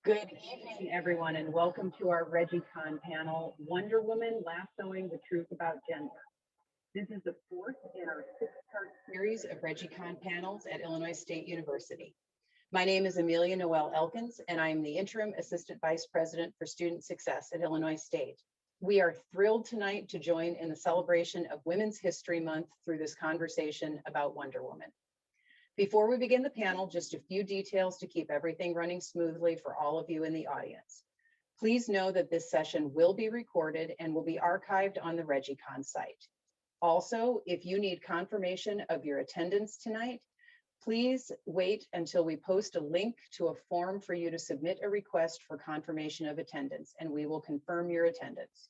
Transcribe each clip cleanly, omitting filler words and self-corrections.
Good evening, everyone, and welcome to our ReggieCon panel, Wonder Woman, Lassoing the Truth About Gender. This is the fourth in our six-part series of ReggieCon panels at Illinois State University. My name is Amelia Noel Elkins, and I am the Interim Assistant Vice President for Student Success at Illinois State. We are thrilled tonight to join in the celebration of Women's History Month through this conversation about Wonder Woman. Before we begin the panel, just a few details to keep everything running smoothly for all of you in the audience. Please know that this session will be recorded and will be archived on the ReggieCon site. Also, if you need confirmation of your attendance tonight, please wait until we post a link to a form for you to submit a request for confirmation of attendance, and we will confirm your attendance.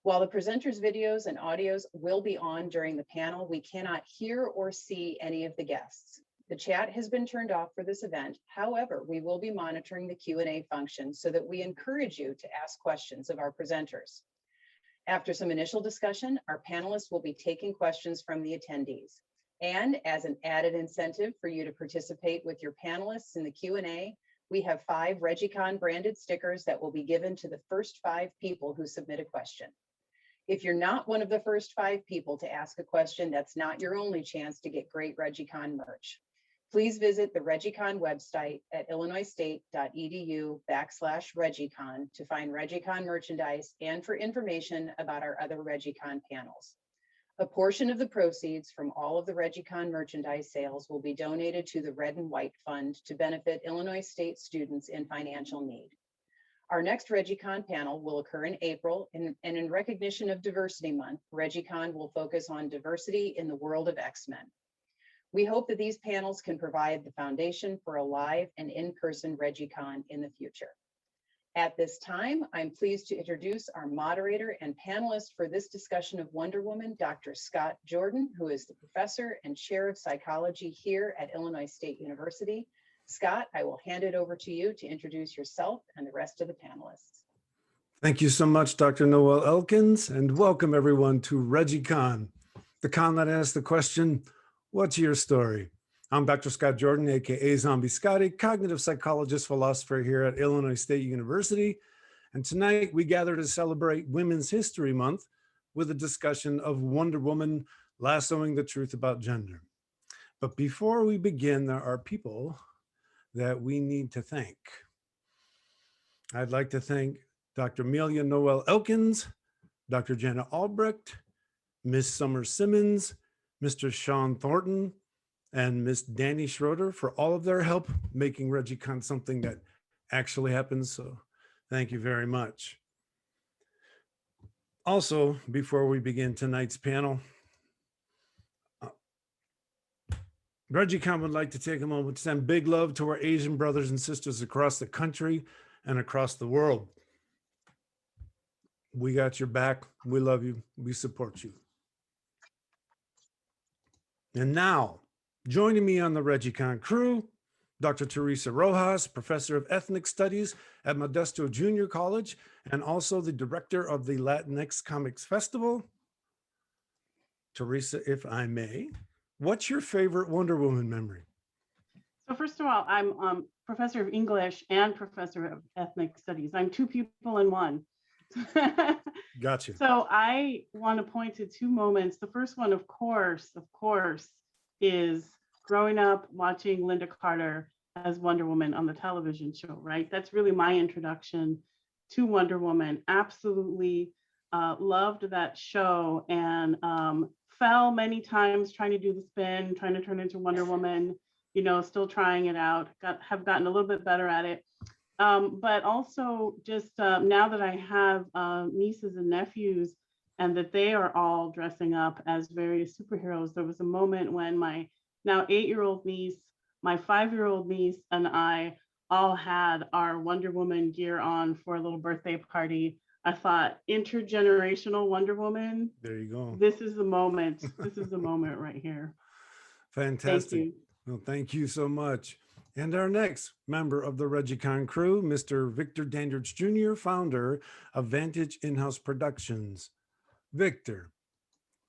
While the presenters' videos and audios will be on during the panel, we cannot hear or see any of the guests. The chat has been turned off for this event. However, we will be monitoring the Q&A function so that we encourage you to ask questions of our presenters. After some initial discussion, our panelists will be taking questions from the attendees. And as an added incentive for you to participate with your panelists in the Q&A, we have 5 ReggieCon branded stickers that will be given to the first 5 people who submit a question. If you're not one of the first 5 people to ask a question, that's not your only chance to get great ReggieCon merch. Please visit the ReggieCon website at illinoisstate.edu/ReggieCon to find ReggieCon merchandise and for information about our other ReggieCon panels. A portion of the proceeds from all of the ReggieCon merchandise sales will be donated to the Red and White Fund to benefit Illinois State students in financial need. Our next ReggieCon panel will occur in April, and in recognition of Diversity Month, ReggieCon will focus on diversity in the world of X-Men. We hope that these panels can provide the foundation for a live and in-person ReggieCon in the future. At this time, I'm pleased to introduce our moderator and panelist for this discussion of Wonder Woman, Dr. Scott Jordan, who is the professor and chair of psychology here at Illinois State University. Scott, I will hand it over to you to introduce yourself and the rest of the panelists. Thank you so much, Dr. Noel Elkins, and welcome everyone to ReggieCon, the con that asks the question, what's your story? I'm Dr. Scott Jordan, AKA Zombie Scotty, cognitive psychologist, philosopher here at Illinois State University. And tonight we gather to celebrate Women's History Month with a discussion of Wonder Woman, lassoing the truth about gender. But before we begin, there are people that we need to thank. I'd like to thank Dr. Amelia Noel Elkins, Dr. Jenna Albrecht, Ms. Summer Simmons, Mr. Sean Thornton, and Ms. Danny Schroeder for all of their help making ReggieCon something that actually happens. So thank you very much. Also, before we begin tonight's panel, ReggieCon would like to take a moment to send big love to our Asian brothers and sisters across the country and across the world. We got your back. We love you. We support you. And now, joining me on the ReggieCon crew, Dr. Teresa Rojas, professor of ethnic studies at Modesto Junior College, and also the director of the Latinx Comics Festival. Teresa, if I may, what's your favorite Wonder Woman memory? So first of all, I'm professor of English and professor of ethnic studies. I'm 2 people in one. Gotcha. So I want to point to 2 moments. The first one, of course, is growing up watching Linda Carter as Wonder Woman on the television show, right? That's really my introduction to Wonder Woman. Absolutely loved that show and fell many times trying to do the spin, trying to turn into Wonder Woman, you know, still trying it out, have gotten a little bit better at it. But also just now that I have nieces and nephews and that they are all dressing up as various superheroes, there was a moment when my now 8-year-old niece, my 5-year-old niece, and I all had our Wonder Woman gear on for a little birthday party. I thought, intergenerational Wonder Woman. There you go. This is the moment. This is the moment right here. Fantastic. Thank you. Well, thank you so much. And our next member of the ReggieCon crew, Mr. Victor Dandridge Jr., founder of Vantage In-House Productions. Victor,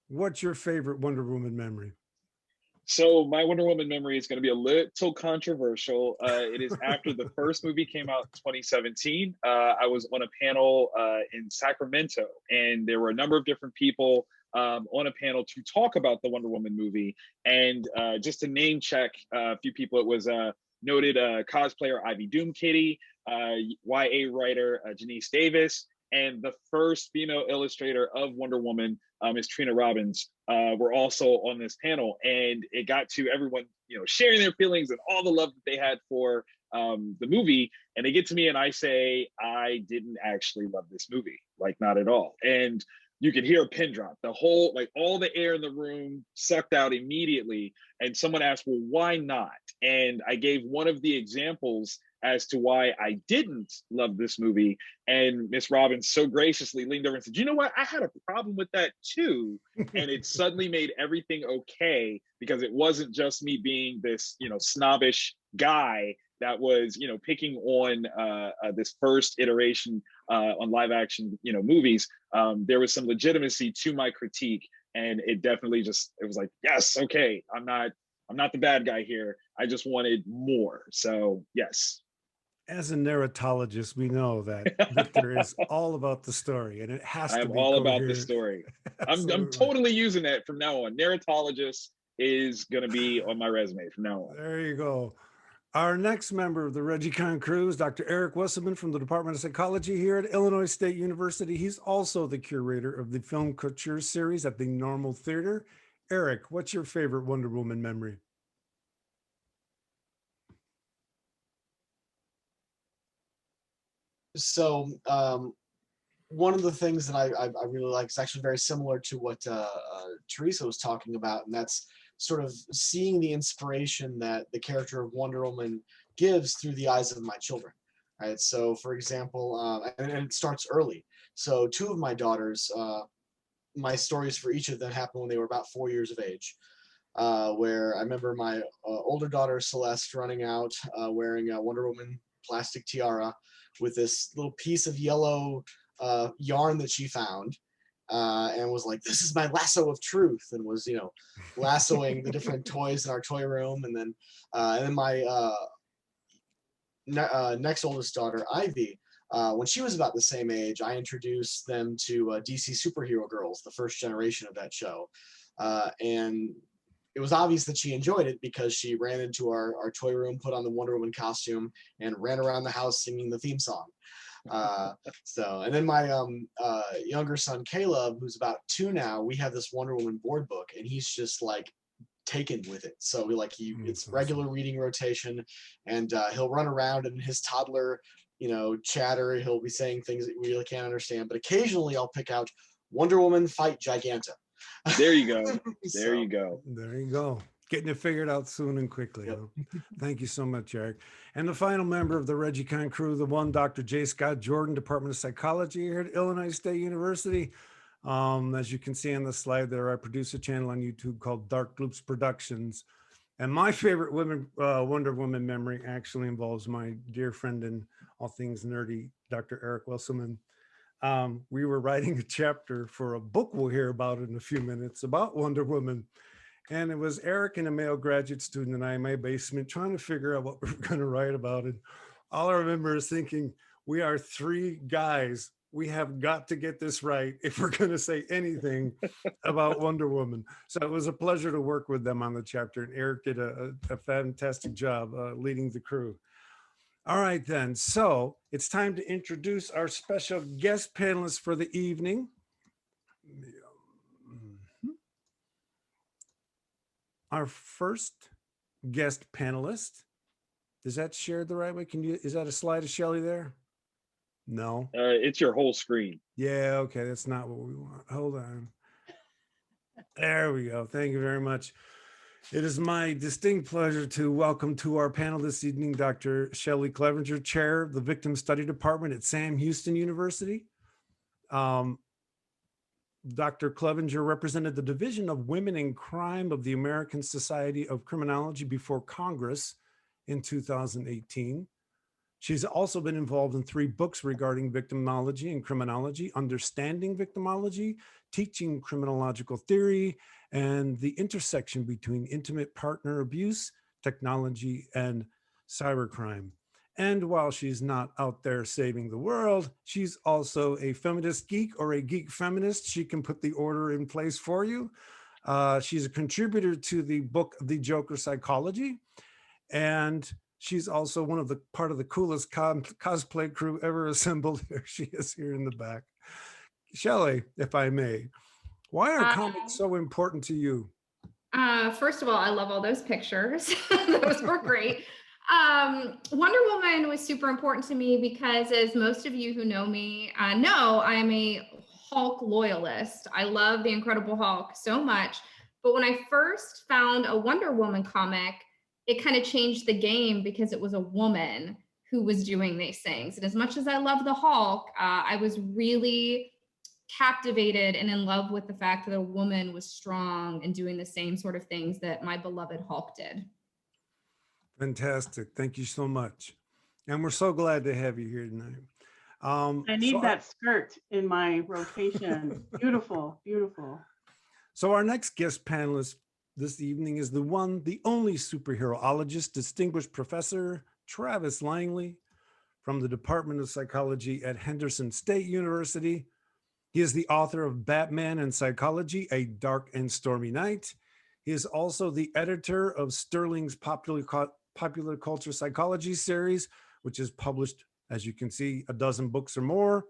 what's your favorite Wonder Woman memory? So my Wonder Woman memory is going to be a little controversial. It is after the first movie came out in 2017. I was on a panel in Sacramento, and there were a number of different people on a panel to talk about the Wonder Woman movie. And just to name check a few people, it was noted cosplayer Ivy Doom Kitty, YA writer Janice Davis, and the first female illustrator of Wonder Woman, Ms. Trina Robbins, were also on this panel. And it got to everyone, sharing their feelings and all the love that they had for the movie. And they get to me and I say, I didn't actually love this movie, like not at all. And you could hear a pin drop. The whole, like all the air in the room sucked out immediately. And someone asked, well, why not? And I gave one of the examples as to why I didn't love this movie. And Miss Robbins so graciously leaned over and said, you know what? I had a problem with that too. And it suddenly made everything okay, because it wasn't just me being this, snobbish guy that was, picking on this first iteration on live action, movies. There was some legitimacy to my critique, and it definitely it was like, yes, okay, I'm not the bad guy here. I just wanted more. So yes. As a narratologist, we know that Victor is all about the story, and it has to be I'm all about the coherent. story. I'm totally using that from now on. Narratologist is going to be on my resume from now on. There you go. Our next member of the ReggieCon crew is Dr. Eric Wesselman from the Department of Psychology here at Illinois State University. He's also the curator of the Film Couture series at the Normal Theater. Eric, what's your favorite Wonder Woman memory? So one of the things that I really like is actually very similar to what Teresa was talking about, and that's sort of seeing the inspiration that the character of Wonder Woman gives through the eyes of my children. Right. So, for example, and it starts early. So, two of my daughters, my stories for each of them happened when they were about 4 years of age. Where I remember my older daughter Celeste running out wearing a Wonder Woman plastic tiara with this little piece of yellow yarn that she found, and was like, "This is my lasso of truth," and was lassoing the different toys in our toy room. And then my next oldest daughter Ivy, when she was about the same age, I introduced them to DC Superhero Girls, the first generation of that show, and it was obvious that she enjoyed it because she ran into our toy room, put on the Wonder Woman costume, and ran around the house singing the theme song. And then my younger son Caleb, who's about 2 now, we have this Wonder Woman board book, and he's just like taken with it. So it's regular reading rotation, and he'll run around and his toddler, chatter. He'll be saying things that we really can't understand, but occasionally I'll pick out Wonder Woman fight Giganta. There you go. There you go. There you go. Getting it figured out soon and quickly. Yep. Huh? Thank you so much, Eric. And the final member of the ReggieCon crew, the one Dr. J. Scott Jordan, Department of Psychology here at Illinois State University. As you can see on the slide there, I produce a channel on YouTube called Dark Loops Productions. And my favorite Wonder Woman memory actually involves my dear friend and all things nerdy, Dr. Eric Wesselman. We were writing a chapter for a book we'll hear about in a few minutes about Wonder Woman. And it was Eric and a male graduate student and I in my basement trying to figure out what we were going to write about it. All I remember is thinking, we are 3 guys. We have got to get this right if we're going to say anything about Wonder Woman. So it was a pleasure to work with them on the chapter. And Eric did a fantastic job leading the crew. All right, then. So it's time to introduce our special guest panelists for the evening. Our first guest panelist, is that shared the right way? Is that a slide of Shelly there? No. It's your whole screen. Yeah, okay. That's not what we want. Hold on. There we go. Thank you very much. It is my distinct pleasure to welcome to our panel this evening, Dr. Shelly Clevenger, Chair of the Victim Study Department at Sam Houston University. Dr. Clevenger represented the Division of Women in Crime of the American Society of Criminology before Congress in 2018. She's also been involved in 3 books regarding victimology and criminology, Understanding Victimology, Teaching Criminological Theory, and the intersection between intimate partner abuse, technology, and cybercrime. And while she's not out there saving the world, she's also a feminist geek or a geek feminist. She can put the order in place for you. She's a contributor to the book, The Joker Psychology. And she's also one of the part of the coolest cosplay crew ever assembled. Here she is here in the back. Shelly, if I may, why are comics so important to you? First of all, I love all those pictures. Those were great. Wonder Woman was super important to me because, as most of you who know me know, I'm a Hulk loyalist. I love the Incredible Hulk so much. But when I first found a Wonder Woman comic, it kind of changed the game because it was a woman who was doing these things. And as much as I love the Hulk, I was really captivated and in love with the fact that a woman was strong and doing the same sort of things that my beloved Hulk did. Fantastic. Thank you so much. And we're so glad to have you here tonight. I need that skirt in my rotation. Beautiful, beautiful. So our next guest panelist this evening is the one, the only superheroologist, distinguished professor Travis Langley from the Department of Psychology at Henderson State University. He is the author of Batman and Psychology, A Dark and Stormy Night. He is also the editor of Sterling's popular culture psychology series, which is published, as you can see, a dozen books or more.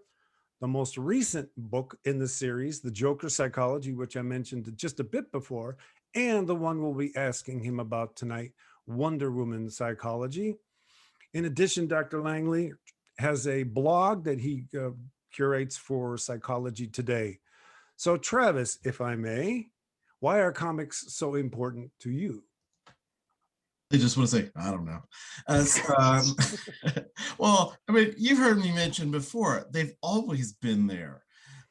The most recent book in the series, The Joker Psychology, which I mentioned just a bit before, and the one we'll be asking him about tonight, Wonder Woman Psychology. In addition, Dr. Langley has a blog that he curates for Psychology Today. So Travis, if I may, why are comics so important to you? I just want to say, I don't know. Well, I mean, you've heard me mention before, they've always been there.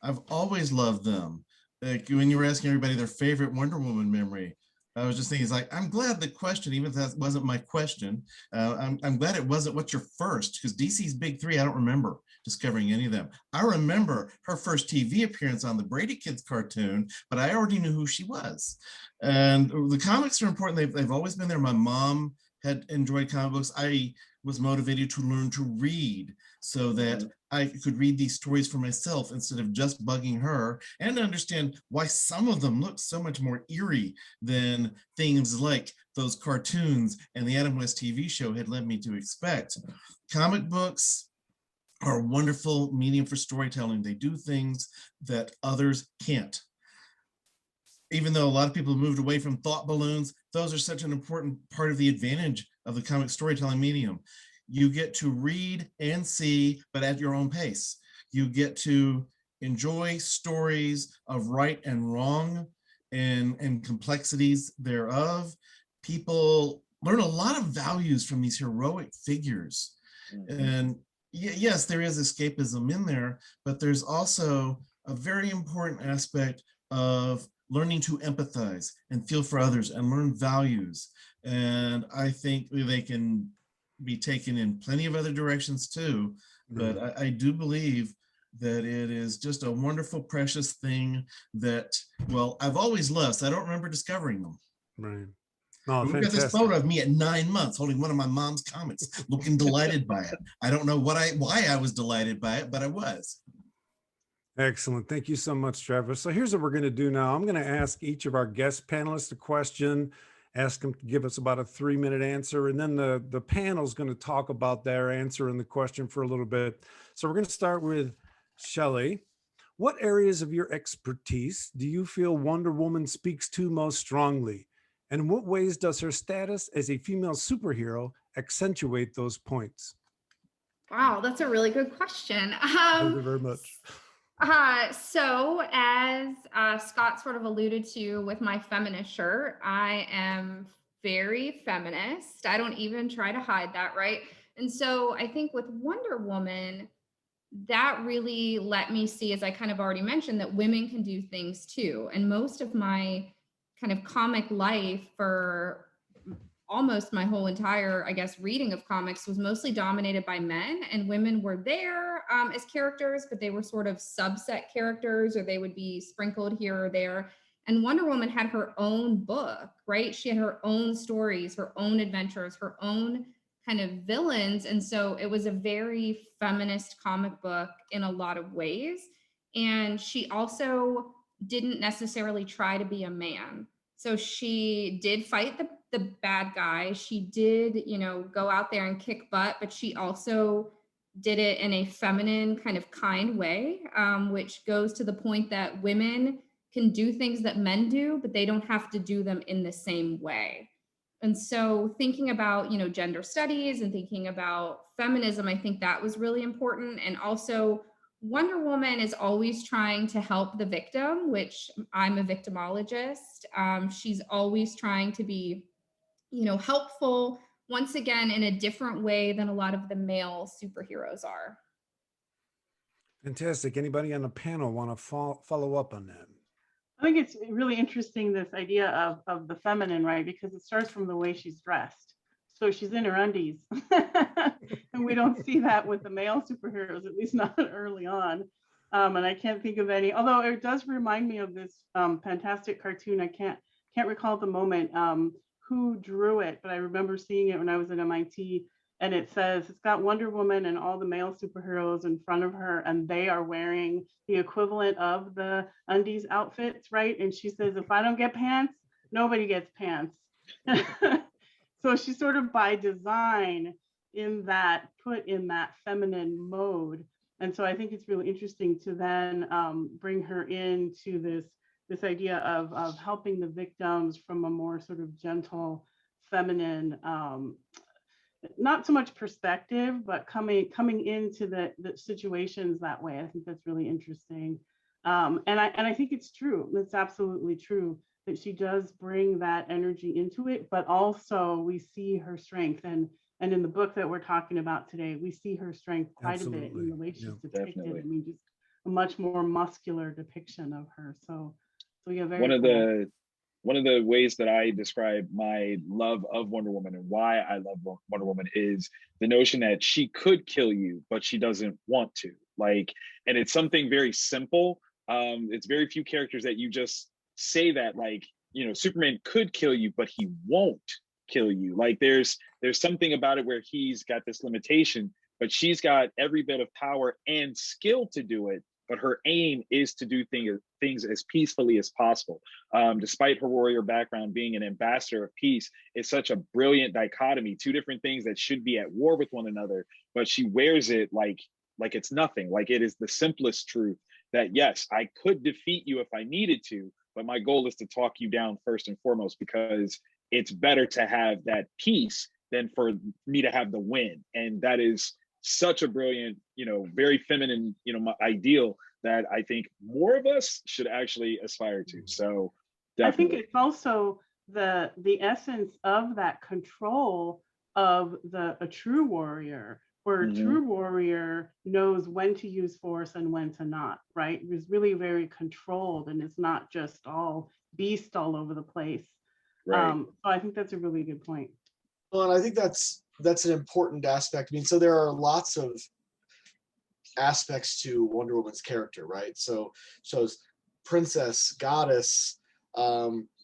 I've always loved them. Like when you were asking everybody their favorite Wonder Woman memory, I was just thinking, it's like, I'm glad the question, even if that wasn't my question, I'm glad it wasn't what's your first, because DC's big 3, I don't remember discovering any of them. I remember her first TV appearance on the Brady Kids cartoon, but I already knew who she was. And the comics are important. They've always been there. My mom had enjoyed comic books. I was motivated to learn to read so that I could read these stories for myself instead of just bugging her, and understand why some of them look so much more eerie than things like those cartoons and the Adam West TV show had led me to expect. Comic books are a wonderful medium for storytelling. They do things that others can't. Even though a lot of people have moved away from thought balloons, those are such an important part of the advantage of the comic storytelling medium. You get to read and see, but at your own pace. You get to enjoy stories of right and wrong and complexities thereof. People learn a lot of values from these heroic figures. And yes, there is escapism in there, but there's also a very important aspect of learning to empathize and feel for others and learn values. And I think they can be taken in plenty of other directions too. But I do believe that it is just a wonderful, precious thing that, well, I've always loved. So I don't remember discovering them. Right. Oh, We've got this photo of me at 9 months holding one of my mom's comics, looking delighted by it. I don't know why I was delighted by it, but I was. Excellent. Thank you so much, Travis. So here's what we're going to do now. I'm going to ask each of our guest panelists a question, ask them to give us about a 3-minute answer, and then the panel is going to talk about their answer and the question for a little bit. So we're going to start with Shelly. What areas of your expertise do you feel Wonder Woman speaks to most strongly? And in what ways does her status as a female superhero accentuate those points? Wow, that's a really good question. Thank you very much. So as Scott sort of alluded to with my feminist shirt, I am very feminist. I don't even try to hide that, right? And so I think with Wonder Woman, that really let me see, as I kind of already mentioned, that women can do things too. And most of my kind of comic life for almost my whole entire, I guess, reading of comics was mostly dominated by men, and women were there as characters, but they were sort of subset characters, or they would be sprinkled here or there. And Wonder Woman had her own book, right? She had her own stories, her own adventures, her own kind of villains. And so it was a very feminist comic book in a lot of ways. And she also didn't necessarily try to be a man. So she did fight the bad guy. She did, you know, go out there and kick butt, but she also did it in a feminine kind of kind way, which goes to the point that women can do things that men do, but they don't have to do them in the same way. And so thinking about, you know, gender studies and thinking about feminism, I think that was really important. And also Wonder Woman is always trying to help the victim, which I'm a victimologist. She's always trying to be, you know, helpful, once again, in a different way than a lot of the male superheroes are. Fantastic. Anybody on the panel want to follow up on that? I think it's really interesting, this idea of the feminine, right? Because it starts from the way she's dressed. So she's in her undies. And we don't see that with the male superheroes, at least not early on. And I can't think of any, although it does remind me of this fantastic cartoon. I can't recall at the moment who drew it, but I remember seeing it when I was at MIT. And it says, it's got Wonder Woman and all the male superheroes in front of her, and they are wearing the equivalent of the undies outfits, right? And she says, if I don't get pants, nobody gets pants. So she's sort of by design put in that feminine mode. And so I think it's really interesting to then bring her into this idea of helping the victims from a more sort of gentle, feminine, not so much perspective, but coming into the situations that way. I think that's really interesting. And I think it's true. It's absolutely true that she does bring that energy into it, but also we see her strength. And in the book that we're talking about today, we see her strength quite a bit in the way she's depicted. Definitely. I mean, just a much more muscular depiction of her. So yeah, very one of the ways that I describe my love of Wonder Woman and why I love Wonder Woman is the notion that she could kill you, but she doesn't want to. Like, and it's something very simple. It's very few characters that you just say that, like, you know, Superman could kill you, but he won't kill you. Like, there's something about it where he's got this limitation, but she's got every bit of power and skill to do it. But her aim is to do things as peacefully as possible. Despite her warrior background, being an ambassador of peace is such a brilliant dichotomy, two different things that should be at war with one another, but she wears it like it's nothing. Like, it is the simplest truth that, yes, I could defeat you if I needed to, but my goal is to talk you down first and foremost, because it's better to have that peace than for me to have the win. And that is such a brilliant, you know, very feminine, you know, ideal that I think more of us should actually aspire to. So definitely. I think it's also the essence of that control of a true warrior, where a true warrior knows when to use force and when to not, right? It was really very controlled, and it's not just all beast all over the place. Right. So I think that's a really good point. Well, and I think that's an important aspect. I mean, so there are lots of aspects to Wonder Woman's character, right? So shows princess, goddess,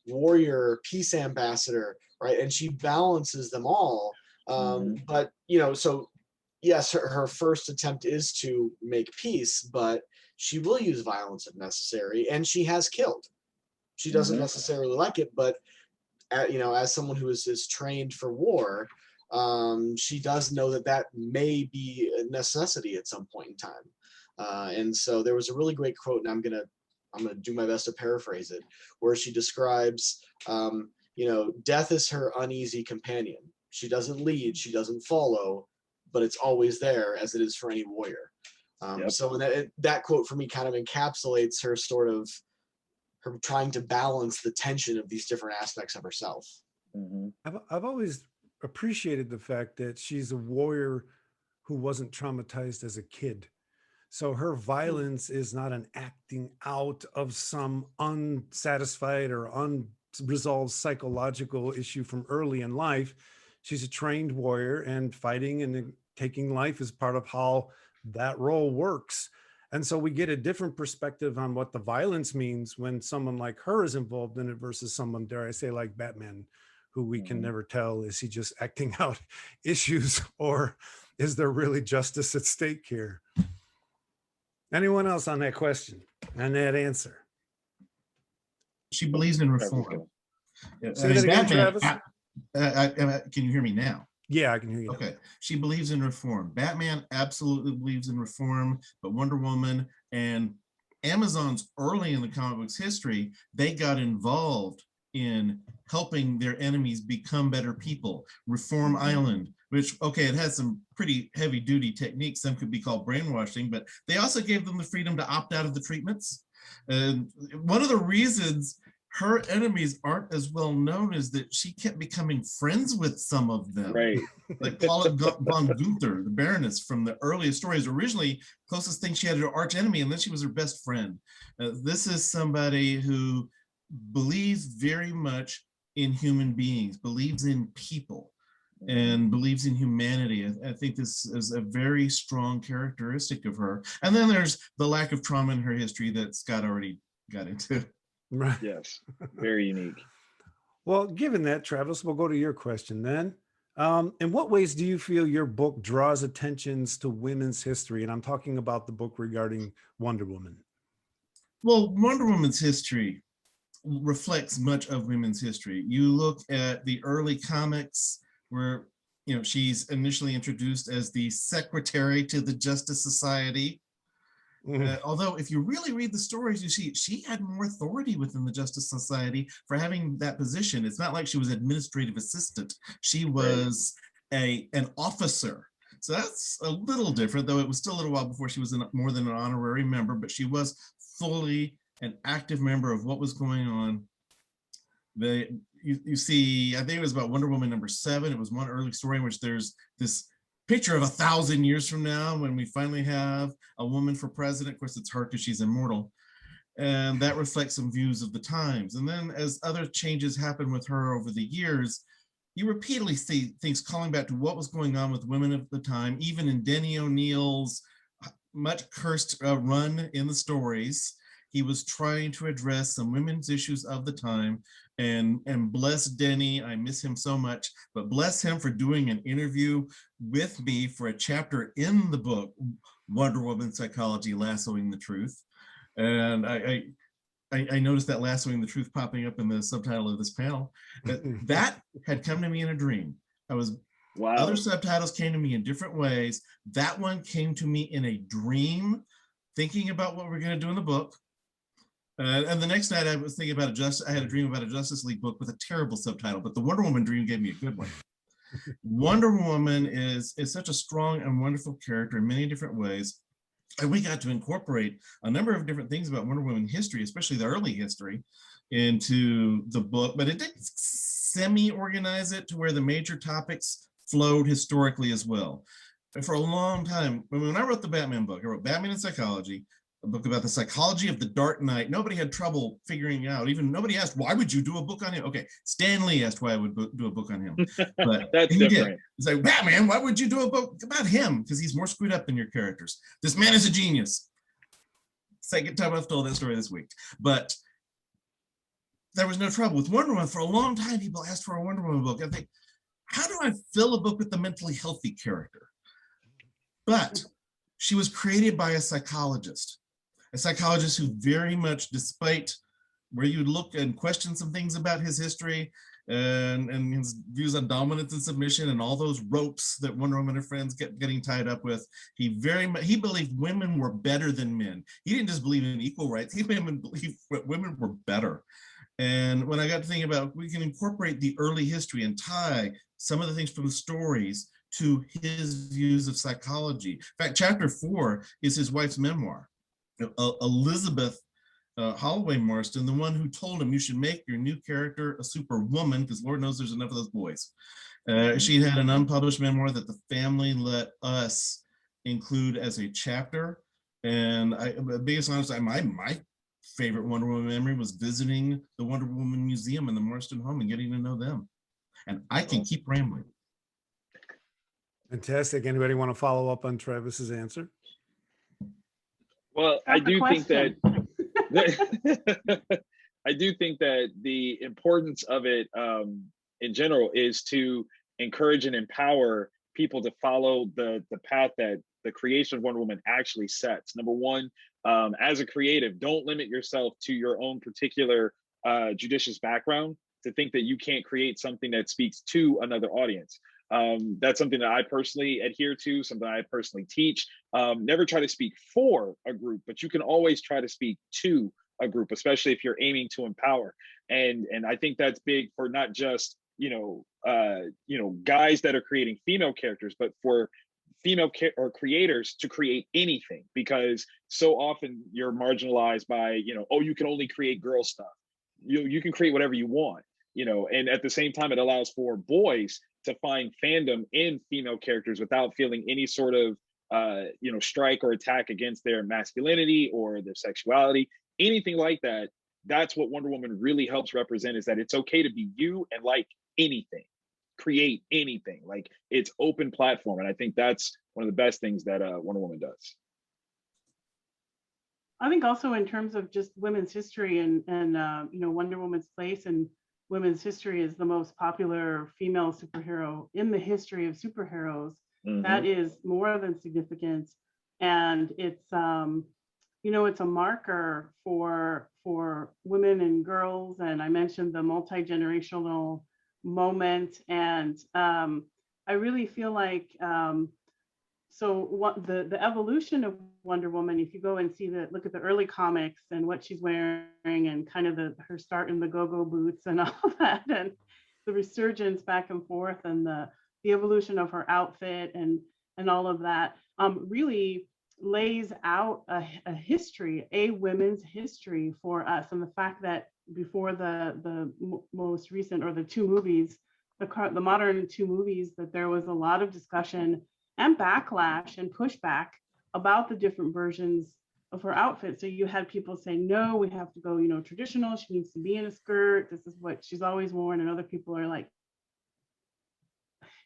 warrior, peace ambassador, right? And she balances them all. But, you know, so yes, her first attempt is to make peace, but she will use violence if necessary, and she has killed. She doesn't necessarily like it, but you know, as someone who is trained for war, she does know that may be a necessity at some point in time. And so there was a really great quote, and I'm gonna do my best to paraphrase it, where she describes, you know, death is her uneasy companion. She doesn't lead, she doesn't follow, but it's always there, as it is for any warrior. So that quote for me kind of encapsulates her sort of her trying to balance the tension of these different aspects of herself. I've always appreciated the fact that she's a warrior who wasn't traumatized as a kid. So her violence is not an acting out of some unsatisfied or resolves psychological issue from early in life. She's a trained warrior, and fighting and taking life is part of how that role works. And so we get a different perspective on what the violence means when someone like her is involved in it versus someone, dare I say, like Batman, who we can never tell, is he just acting out issues, or is there really justice at stake here? Anyone else on that question and that answer? She believes in reform. Say that again, Travis. Can you hear me now? Yeah, I can hear you now. Okay. She believes in reform. Batman absolutely believes in reform, but Wonder Woman and Amazon's early in the comic books history, they got involved in helping their enemies become better people. Reform Island, which, okay, it has some pretty heavy duty techniques. Some could be called brainwashing, but they also gave them the freedom to opt out of the treatments. And one of the reasons her enemies aren't as well known is that she kept becoming friends with some of them. Right. Like Paula von Gunther, the Baroness from the earliest stories. Originally, closest thing she had to her arch enemy, and then she was her best friend. This is somebody who believes very much in human beings, believes in people, and believes in humanity. I think this is a very strong characteristic of her. And then there's the lack of trauma in her history that Scott already got into. Right. Yes, very unique. Well, given that, Travis, we'll go to your question then. In what ways do you feel your book draws attentions to women's history? And I'm talking about the book regarding Wonder Woman. Well, Wonder Woman's history reflects much of women's history. You look at the early comics where, you know, she's initially introduced as the secretary to the Justice Society. Although if you really read the stories, you see she had more authority within the Justice Society for having that position. It's not like she was administrative assistant. She was an officer. So that's a little different, though it was still a little while before she was more than an honorary member, but she was fully an active member of what was going on. You see, I think it was about Wonder Woman #7. It was one early story in which there's this picture of 1,000 years from now when we finally have a woman for president. Of course, it's her because she's immortal. And that reflects some views of the times. And then as other changes happen with her over the years, you repeatedly see things calling back to what was going on with women of the time, even in Denny O'Neill's much cursed run in the stories. He was trying to address some women's issues of the time, and bless Denny, I miss him so much, but bless him for doing an interview with me for a chapter in the book, Wonder Woman Psychology, Lassoing the Truth. And I noticed that Lassoing the Truth popping up in the subtitle of this panel. That had come to me in a dream. Wow. Other subtitles came to me in different ways. That one came to me in a dream, thinking about what we're going to do in the book. And the next night I was thinking about I had a dream about a Justice League book with a terrible subtitle, but the Wonder Woman dream gave me a good one. Wonder Woman is such a strong and wonderful character in many different ways. And we got to incorporate a number of different things about Wonder Woman history, especially the early history, into the book, but it didn't semi-organize it to where the major topics flowed historically as well. And for a long time, when I wrote the Batman book, I wrote Batman in Psychology, a book about the psychology of the Dark Knight. Nobody had trouble figuring out, even nobody asked, why would you do a book on him? Okay, Stan Lee asked why I would do a book on him. But That's he different. did. It's like, Batman, why would you do a book about him? Because he's more screwed up than your characters. This man is a genius. Second time I've told that story this week. But there was no trouble. With Wonder Woman, for a long time, people asked for a Wonder Woman book. I think, how do I fill a book with a mentally healthy character? But she was created by a psychologist who very much, despite where you look and question some things about his history and his views on dominance and submission and all those ropes that Wonder Woman and her friends getting tied up with, he believed women were better than men. He didn't just believe in equal rights, he believed women were better. And when I got to thinking about, we can incorporate the early history and tie some of the things from the stories to his views of psychology. In fact, chapter 4 is his wife's memoir. Elizabeth Holloway Marston, the one who told him you should make your new character a superwoman, because Lord knows there's enough of those boys. She had an unpublished memoir that the family let us include as a chapter. And biggest honest, my favorite Wonder Woman memory was visiting the Wonder Woman Museum in the Marston home and getting to know them. And I can keep rambling. Fantastic. Anybody want to follow up on Travis's answer? Well, I That's the do think that question. I do think that the importance of it in general is to encourage and empower people to follow the path that the creation of Wonder Woman actually sets. Number one, as a creative, don't limit yourself to your own particular judicious background to think that you can't create something that speaks to another audience. That's something that I personally adhere to, something I personally teach. Never try to speak for a group, but you can always try to speak to a group, especially if you're aiming to empower. And I think that's big for not just, guys that are creating female characters, but for female or creators to create anything, because so often you're marginalized by, oh, you can only create girl stuff. You can create whatever you want, and at the same time, it allows for boys to find fandom in female characters without feeling any sort of, strike or attack against their masculinity or their sexuality, anything like that. That's what Wonder Woman really helps represent, is that it's okay to be you and like anything, create anything. Like, it's open platform. And I think that's one of the best things that Wonder Woman does. I think also in terms of just women's history and Wonder Woman's place in women's history as the most popular female superhero in the history of superheroes. Mm-hmm. That is more than significant, and it's it's a marker for women and girls. And I mentioned the multi-generational moment, and I really feel like so what the evolution of Wonder Woman, if you go and look at the early comics and what she's wearing and kind of her start in the go-go boots and all that, and the resurgence back and forth, and the evolution of her outfit and all of that, really lays out a history, a women's history for us. And the fact that before the most recent, or the two movies, the modern two movies, that there was a lot of discussion and backlash and pushback about the different versions of her outfit. So you had people saying, no, we have to go, traditional. She needs to be in a skirt. This is what she's always worn. And other people are like,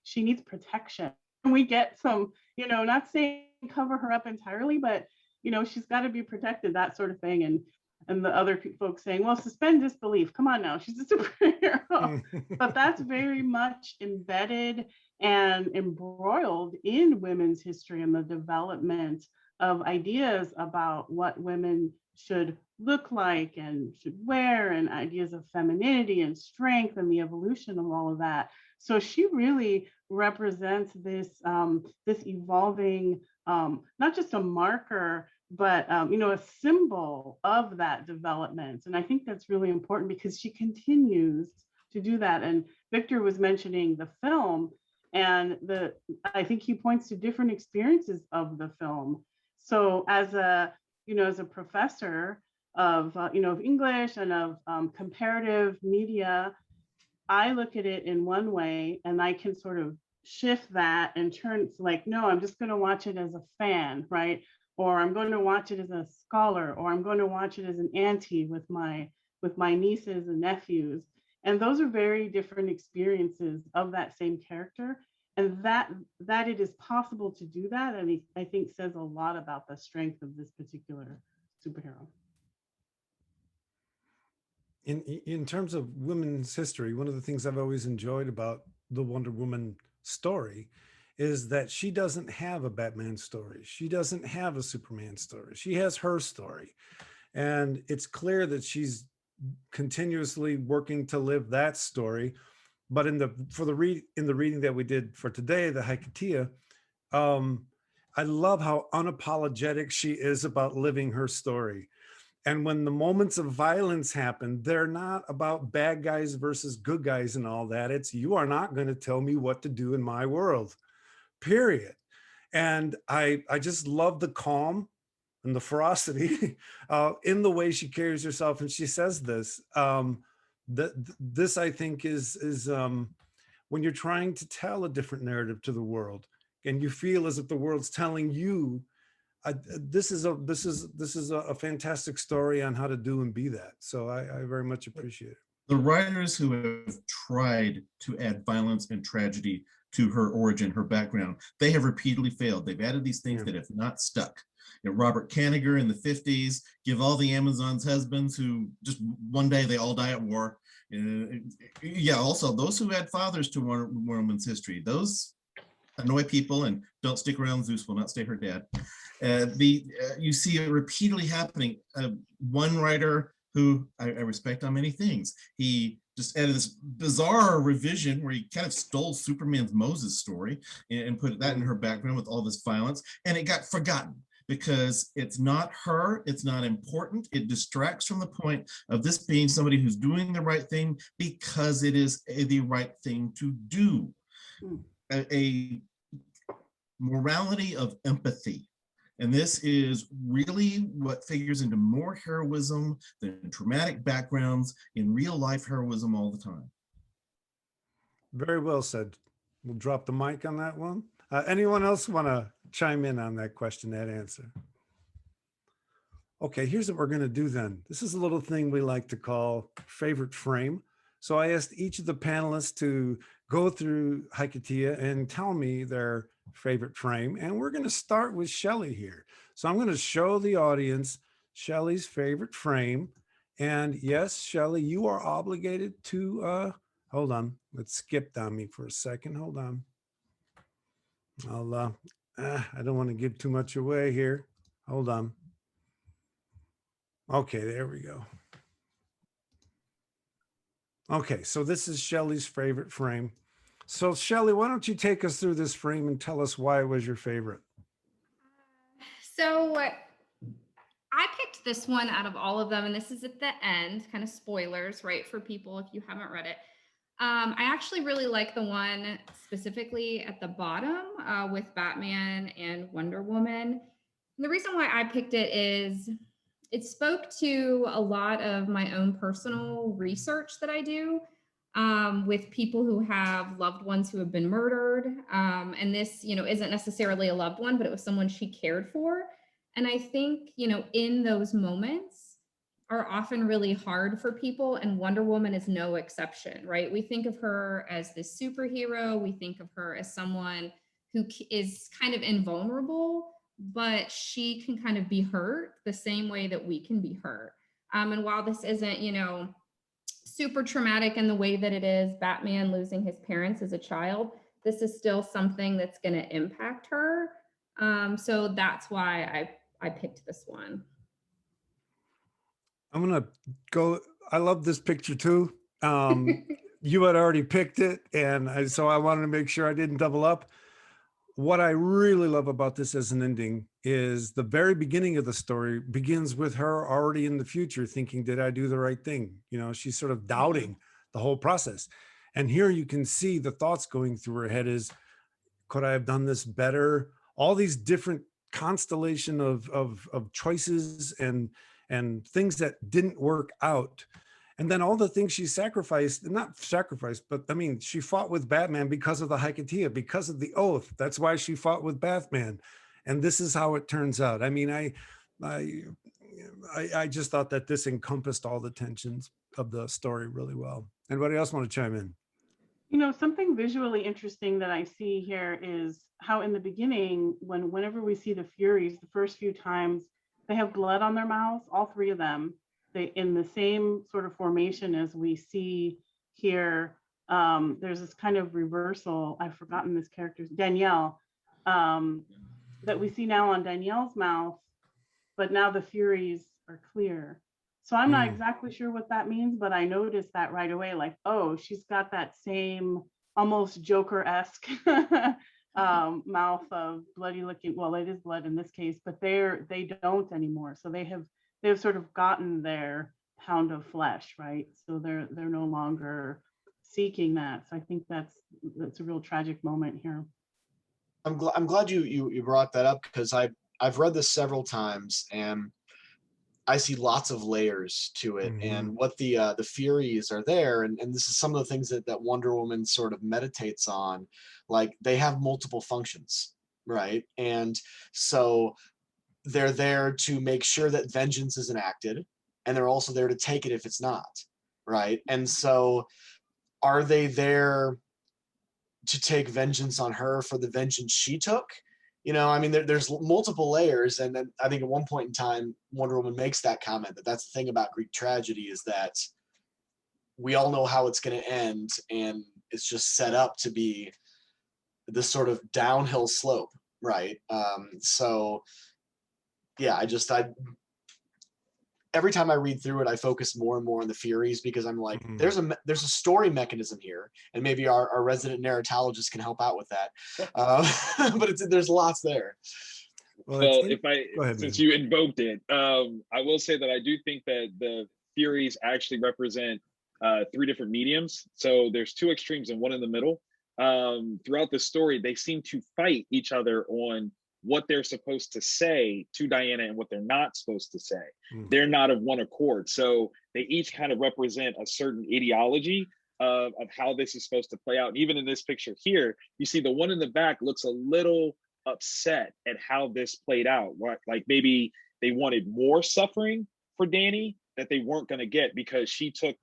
she needs protection. And we get some, not saying cover her up entirely, but, she's got to be protected, that sort of thing. And the other folks saying, well, suspend disbelief. Come on now, she's a superhero. But that's very much embedded and embroiled in women's history and the development of ideas about what women should look like and should wear, and ideas of femininity and strength and the evolution of all of that. So she really represents this evolving, not just a marker, but a symbol of that development. And I think that's really important, because she continues to do that. And Victor was mentioning the film, and I think he points to different experiences of the film. So as a professor of of English and of comparative media, I look at it in one way, and I can sort of shift that and turn it like, no, I'm just going to watch it as a fan, right? Or I'm going to watch it as a scholar, or I'm going to watch it as an auntie with my nieces and nephews. And those are very different experiences of that same character. And that it is possible to do that, and I think says a lot about the strength of this particular superhero. In terms of women's history, one of the things I've always enjoyed about the Wonder Woman story is that she doesn't have a Batman story. She doesn't have a Superman story. She has her story. And it's clear that she's continuously working to live that story. But in the reading that we did for today, the Hikatia, I love how unapologetic she is about living her story. And when the moments of violence happen, they're not about bad guys versus good guys and all that. It's, you are not going to tell me what to do in my world, period. And I just love the calm and the ferocity in the way she carries herself. And she says this, this I think is when you're trying to tell a different narrative to the world, and you feel as if the world's telling you this is a fantastic story on how to do and be that. So I very much appreciate it. The writers who have tried to add violence and tragedy to her origin, her background, they have repeatedly failed. They've added these things that have not stuck. You know, Robert Kanigher in the 50s, give all the Amazons husbands who just one day they all die at war. Yeah, also those who add fathers to Wonder Woman's history, those annoy people and don't stick around. Zeus will not stay her dad. You see it repeatedly happening. One writer who I respect on many things, he just added this bizarre revision where he kind of stole Superman's Moses story and put that in her background with all this violence, and it got forgotten because it's not her, it's not important, it distracts from the point of this being somebody who's doing the right thing because it is the right thing to do. A morality of empathy. And this is really what figures into more heroism than traumatic backgrounds in real life heroism all the time. Very well said. We'll drop the mic on that one. Anyone else want to chime in on that question, that answer? Okay, here's what we're going to do then. This is a little thing we like to call favorite frame. So I asked each of the panelists to go through Hikatia and tell me their favorite frame. And we're going to start with Shelly here. So I'm going to show the audience Shelly's favorite frame. And yes, Shelly, you are obligated to, hold on, let's skip on me for a second. Hold on. I don't want to give too much away here. Hold on. Okay, there we go. Okay, so this is Shelly's favorite frame. So Shelly, why don't you take us through this frame and tell us why it was your favorite? So I picked this one out of all of them, and this is at the end, kind of spoilers, right, for people if you haven't read it. I actually really like the one specifically at the bottom with Batman and Wonder Woman. And the reason why I picked it is it spoke to a lot of my own personal research that I do with people who have loved ones who have been murdered. And this, isn't necessarily a loved one, but it was someone she cared for. And I think, in those moments are often really hard for people, and Wonder Woman is no exception, right? We think of her as this superhero. We think of her as someone who is kind of invulnerable, but she can kind of be hurt the same way that we can be hurt. And while this isn't, super traumatic in the way that it is Batman losing his parents as a child, this is still something that's going to impact her. So that's why I picked this one. I'm going to go. I love this picture too. You had already picked it, and so I wanted to make sure I didn't double up. What I really love about this as an ending is the very beginning of the story begins with her already in the future thinking, did I do the right thing? She's sort of doubting the whole process. And here you can see the thoughts going through her head is, could I have done this better? All these different constellation of choices and things that didn't work out. And then all the things she not sacrificed, but I mean, she fought with Batman because of the Hikatia, because of the oath. That's why she fought with Batman. And this is how it turns out. I mean, I just thought that this encompassed all the tensions of the story really well. Anybody else want to chime in? Something visually interesting that I see here is how in the beginning, whenever we see the Furies, the first few times, they have blood on their mouths, all three of them. They in the same sort of formation as we see here. There's this kind of reversal. I've forgotten this character's Danielle that we see now on Danielle's mouth, but now the Furies are clear. So I'm not exactly sure what that means, but I noticed that right away, like, oh, she's got that same almost Joker-esque mouth of bloody looking. Well, it is blood in this case, but they don't anymore. So they've sort of gotten their pound of flesh, right? So they're no longer seeking that. So I think that's a real tragic moment here. I'm glad you brought that up, because I've read this several times and I see lots of layers to it, and what the Furies are there, and this is some of the things that Wonder Woman sort of meditates on, like they have multiple functions, right? And so they're there to make sure that vengeance is enacted, and they're also there to take it if it's not, right? And so are they there to take vengeance on her for the vengeance she took? You know, I mean, there's multiple layers, and then I think at one point in time, Wonder Woman makes that comment that that's the thing about Greek tragedy, is that we all know how it's going to end, and it's just set up to be this sort of downhill slope, right? So, yeah, I every time I read through it, I focus more and more on the Furies, because I'm like, there's a story mechanism here, and maybe our resident narratologist can help out with that. But there's lots there. Well, Go ahead, since man. you invoked it, I will say that I do think that the Furies actually represent 3 different mediums. So there's 2 extremes and 1 in the middle. Throughout the story, they seem to fight each other on what they're supposed to say to Diana and what they're not supposed to say. They're not of one accord. So they each kind of represent a certain ideology of how this is supposed to play out. And even in this picture here, you see the one in the back looks a little upset at how this played out. Like maybe they wanted more suffering for Dani that they weren't going to get because she took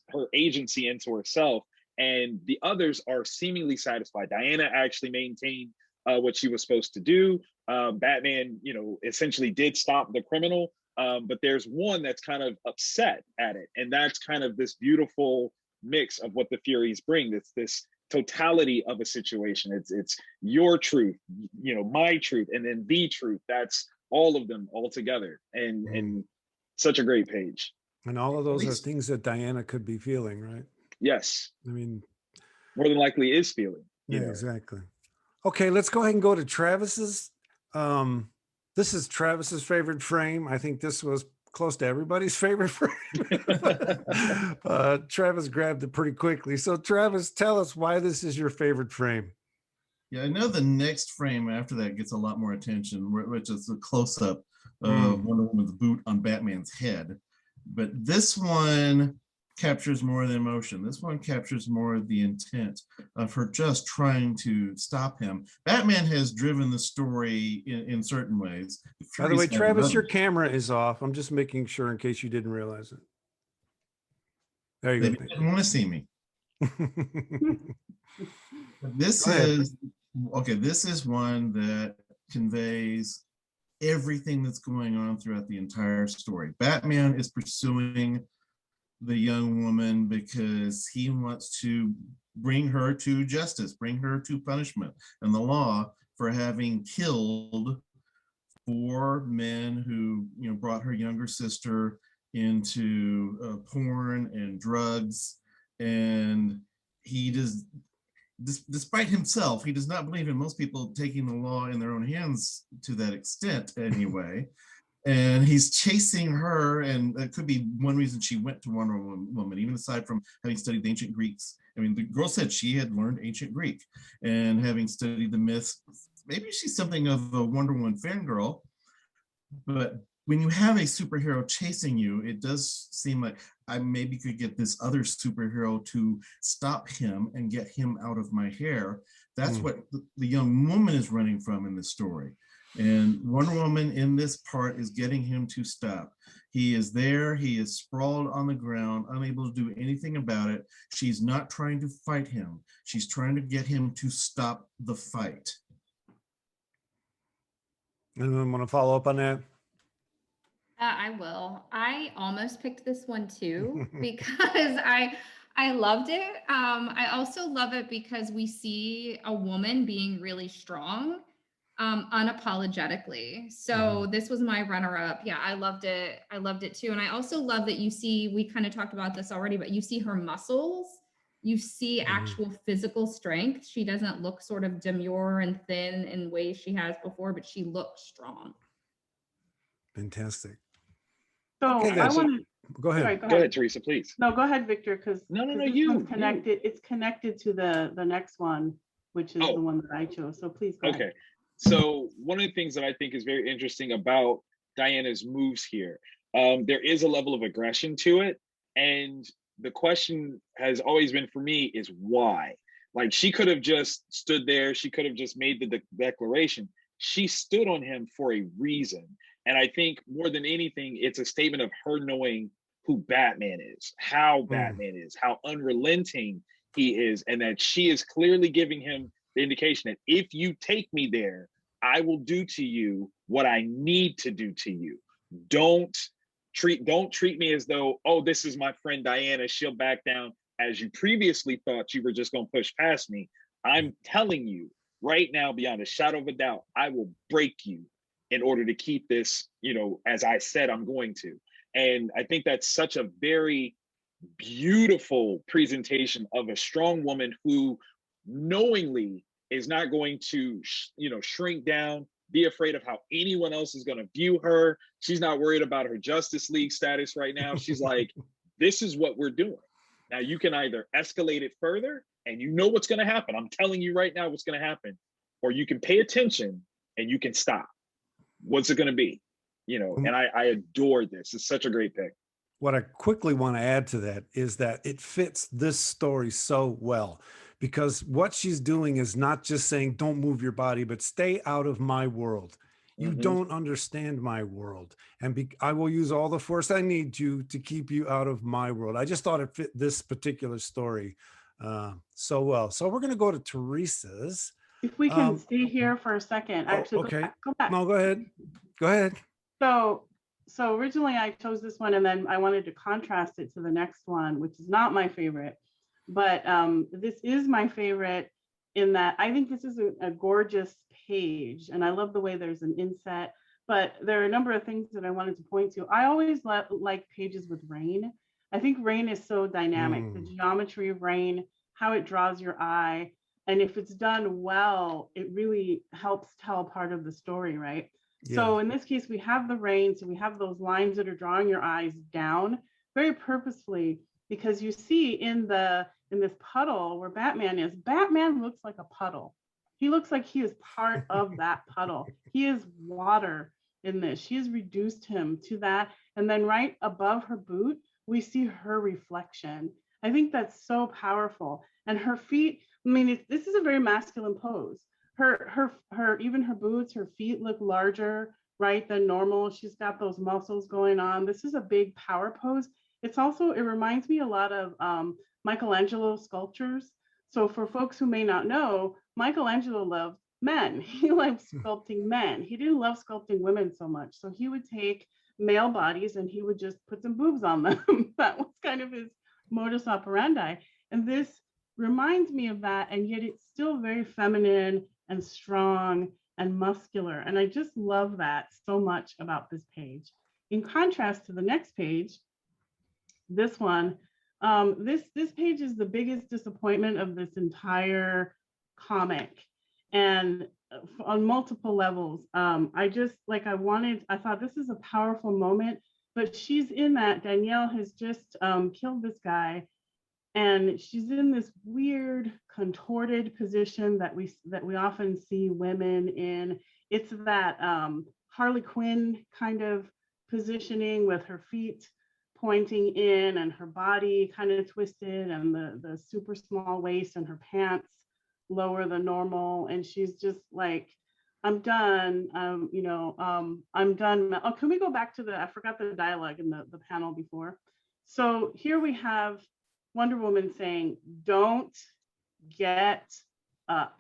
her agency into herself. And the others are seemingly satisfied. Diana actually maintained what she was supposed to do. Batman, essentially did stop the criminal, but there's one that's kind of upset at it. And that's kind of this beautiful mix of what the Furies bring. It's this totality of a situation. It's your truth, my truth, and then the truth. That's all of them all together. And such a great page. And all of those are things that Diana could be feeling, right? Yes. I mean, more than likely is feeling. Yeah, exactly. Okay, let's go ahead and go to Travis's. This is Travis's favorite frame. I think this was close to everybody's favorite frame. Travis grabbed it pretty quickly. So Travis, tell us why this is your favorite frame. Yeah, I know the next frame after that gets a lot more attention, which is a close-up of Wonder Woman's boot on Batman's head. But this one captures more of the emotion. This one captures more of the intent of her just trying to stop him. Batman has driven the story in certain ways. By the way, Travis, your camera is off. I'm just making sure in case you didn't realize it. There you They go. didn't want to see me. This is one that conveys everything that's going on throughout the entire story. Batman is pursuing the young woman because he wants to bring her to justice, bring her to punishment and the law for having killed 4 men who brought her younger sister into porn and drugs. And he does, despite himself, he does not believe in most people taking the law in their own hands to that extent anyway. And he's chasing her, and that could be one reason she went to Wonder Woman, even aside from having studied the ancient Greeks. I mean, the girl said she had learned ancient Greek, and having studied the myths, maybe she's something of a Wonder Woman fangirl. But when you have a superhero chasing you, it does seem like I maybe could get this other superhero to stop him and get him out of my hair. That's what the young woman is running from in this story. And Wonder Woman in this part is getting him to stop. He is there, he is sprawled on the ground, unable to do anything about it. She's not trying to fight him. She's trying to get him to stop the fight. Anyone want to follow up on that? I will. I almost picked this one too because I loved it. I also love it because we see a woman being really strong, unapologetically. So this was my runner-up. Yeah, I loved it. I loved it too. And I also love that you see, we kind of talked about this already, but you see her muscles. You see actual physical strength. She doesn't look sort of demure and thin in ways she has before, but she looks strong. Fantastic. So Okay, I want to go ahead. Sorry, Go ahead, Teresa, please. No, go ahead, Victor, because you connected. It's connected to the next one, which is the one that I chose. So please go ahead. Okay. So one of the things that I think is very interesting about Diana's moves here, there is a level of aggression to it. And the question has always been for me is why? Like, she could have just stood there. She could have just made the declaration. She stood on him for a reason. And I think more than anything, it's a statement of her knowing who Batman is, how Batman is, how unrelenting he is, and that she is clearly giving him the indication that if you take me there, I will do to you what I need to do to you. Don't treat me as though, oh, this is my friend Diana, she'll back down as you previously thought you were just going to push past me. I'm telling you right now, beyond a shadow of a doubt, I will break you in order to keep this, as I said I'm going to. And I think that's such a very beautiful presentation of a strong woman who knowingly is not going to, shrink down, be afraid of how anyone else is going to view her. She's not worried about her Justice League status right now. She's like, this is what we're doing. Now you can either escalate it further and you know what's going to happen. I'm telling you right now what's going to happen. Or you can pay attention and you can stop. What's it going to be? And I adore this. It's such a great pick. What I quickly want to add to that is that it fits this story so well, because what she's doing is not just saying, don't move your body, but stay out of my world. You don't understand my world. And I will use all the force I need to keep you out of my world. I just thought it fit this particular story so well. So we're going to go to Teresa's. If we can stay here for a second, actually, okay. Go back. No, go ahead. Go ahead. So originally I chose this one and then I wanted to contrast it to the next one, which is not my favorite, but this is my favorite in that I think this is a gorgeous page and I love the way there's an inset, but there are a number of things that I wanted to point to. I always like pages with rain. I think rain is so dynamic, the geometry of rain, how it draws your eye. And if it's done well, it really helps tell part of the story, right? Yeah. So in this case, we have the rain. So we have those lines that are drawing your eyes down very purposefully, because you see in this puddle where Batman is, Batman looks like a puddle. He looks like he is part of that puddle. He is water in this. She has reduced him to that. And then right above her boot, we see her reflection. I think that's so powerful. And her feet, this is a very masculine pose. Even her boots, her feet look larger, right, than normal. She's got those muscles going on. This is a big power pose. It reminds me a lot of Michelangelo sculptures. So for folks who may not know, Michelangelo loved men. He loved sculpting men. He didn't love sculpting women so much. So he would take male bodies and he would just put some boobs on them. That was kind of his modus operandi. And this reminds me of that, and yet it's still very feminine and strong and muscular. And I just love that so much about this page. In contrast to the next page, this one, this page is the biggest disappointment of this entire comic. And on multiple levels, I thought this is a powerful moment, but she's in that Danielle has just killed this guy. And she's in this weird contorted position that we often see women in. It's that Harley Quinn kind of positioning with her feet pointing in and her body kind of twisted and the super small waist and her pants lower than normal. And she's just like, I'm done. I'm done. Oh, can we go back to I forgot the dialogue in the panel before. So here we have Wonder Woman saying, don't get up.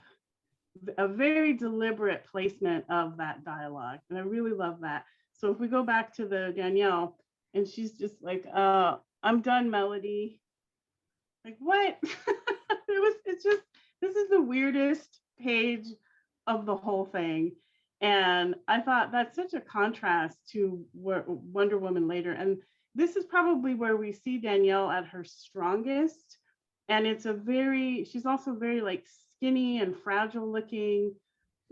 A very deliberate placement of that dialogue. And I really love that. So if we go back to the Danielle, and she's just like, I'm done, Melody. Like, what? This is the weirdest page of the whole thing. And I thought that's such a contrast to Wonder Woman later. And this is probably where we see Danielle at her strongest. And she's also very like skinny and fragile looking.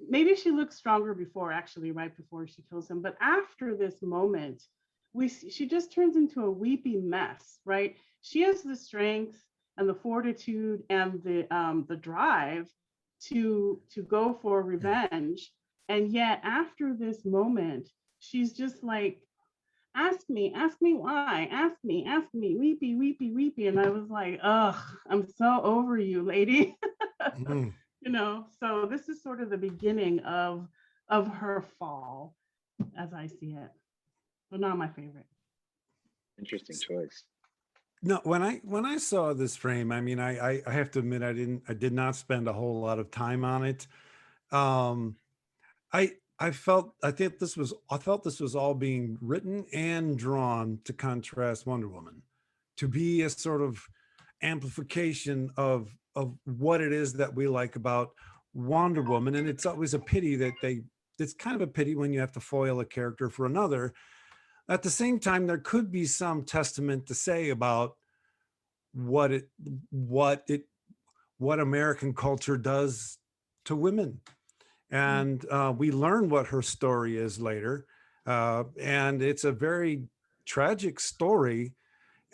Maybe she looks stronger before, actually, right before she kills him. But after this moment, she just turns into a weepy mess, right? She has the strength and the fortitude and the drive to go for revenge. And yet after this moment, she's just like, ask me why, ask me, weepy, weepy, weepy. And I was like, ugh, I'm so over you, lady. So this is sort of the beginning of her fall. as I see it. But not my favorite. Interesting choice. No, when I saw this frame, I mean, I have to admit, I did not spend a whole lot of time on it. I felt this was all being written and drawn to contrast Wonder Woman, to be a sort of amplification of what it is that we like about Wonder Woman. And it's always a pity that it's kind of a pity when you have to foil a character for another. At the same time, there could be some testament to say about what American culture does to women. And we learn what her story is later. And it's a very tragic story.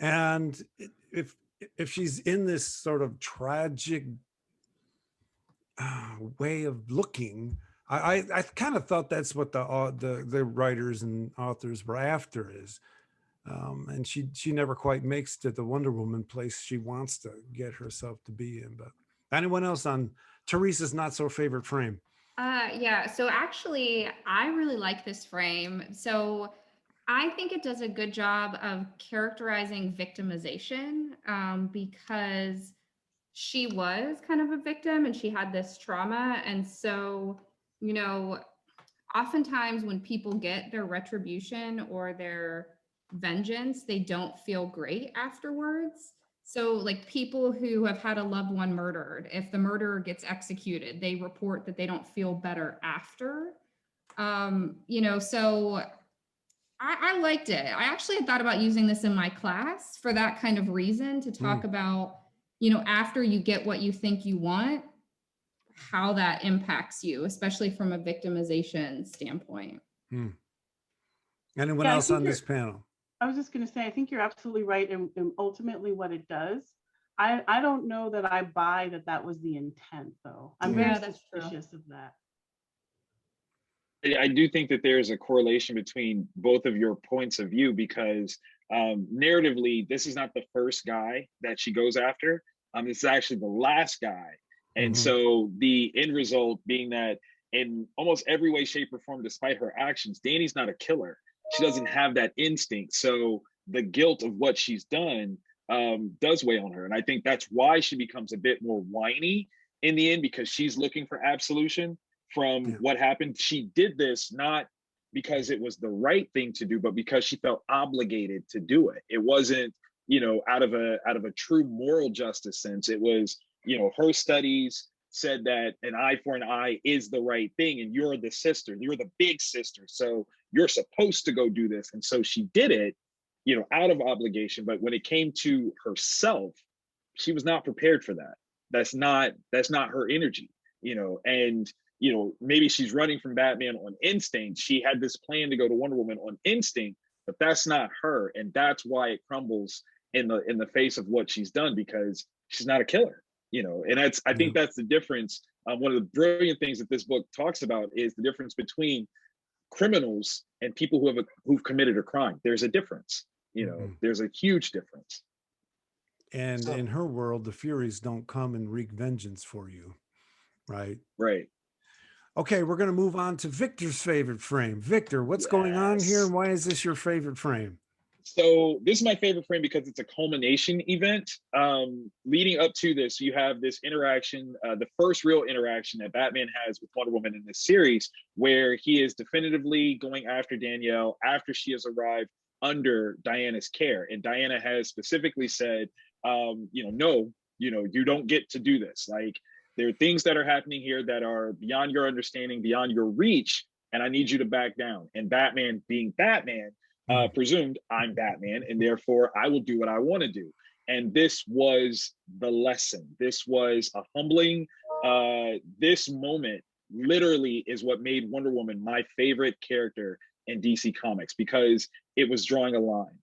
And if she's in this sort of tragic way of looking, I kind of thought that's what the writers and authors were after is. And she never quite makes to the Wonder Woman place she wants to get herself to be in. But anyone else on Teresa's not so favorite frame? Yeah, so actually, I really like this frame. So I think it does a good job of characterizing victimization, because she was kind of a victim and she had this trauma. And so, oftentimes when people get their retribution or their vengeance, they don't feel great afterwards. So like people who have had a loved one murdered, if the murderer gets executed, they report that they don't feel better after. So I liked it. I actually had thought about using this in my class for that kind of reason, to talk about, after you get what you think you want, how that impacts you, especially from a victimization standpoint. Anyone else on this panel? I was just going to say, I think you're absolutely right. And ultimately what it does, I don't know that I buy that was the intent, though. I'm very suspicious of that. I do think that there's a correlation between both of your points of view, because narratively, this is not the first guy that she goes after. This is actually the last guy. And so the end result being that in almost every way, shape, or form, despite her actions, Danny's not a killer. She doesn't have that instinct. So the guilt of what she's done does weigh on her. And I think that's why she becomes a bit more whiny in the end, because she's looking for absolution from what happened. She did this not because it was the right thing to do, but because she felt obligated to do it. It wasn't, out of a true moral justice sense. It was, her studies said that an eye for an eye is the right thing, and you're the sister, you're the big sister, so you're supposed to go do this. And so she did it, out of obligation. But when it came to herself, she was not prepared for that. That's not her energy, and maybe she's running from Batman on instinct. She had this plan to go to Wonder Woman on instinct, but that's not her. And that's why it crumbles in the face of what she's done, because she's not a killer, and I think that's the difference. One of the brilliant things that this book talks about is the difference between criminals and people who've committed a crime. There's a difference, there's a huge difference. And in her world, the Furies don't come and wreak vengeance for you. Right. Okay, we're going to move on to Victor's favorite frame. Victor, what's going on here, and why is this your favorite frame? So this is my favorite frame because it's a culmination event. Leading up to this, you have this interaction, the first real interaction that Batman has with Wonder Woman in this series, where he is definitively going after Danielle after she has arrived under Diana's care. And Diana has specifically said, no, you don't get to do this. Like, there are things that are happening here that are beyond your understanding, beyond your reach, and I need you to back down. And Batman, being Batman, presumed I'm Batman, and therefore I will do what I want to do. And this was the lesson. This was a humbling, this moment literally is what made Wonder Woman my favorite character in DC Comics, because it was drawing a line.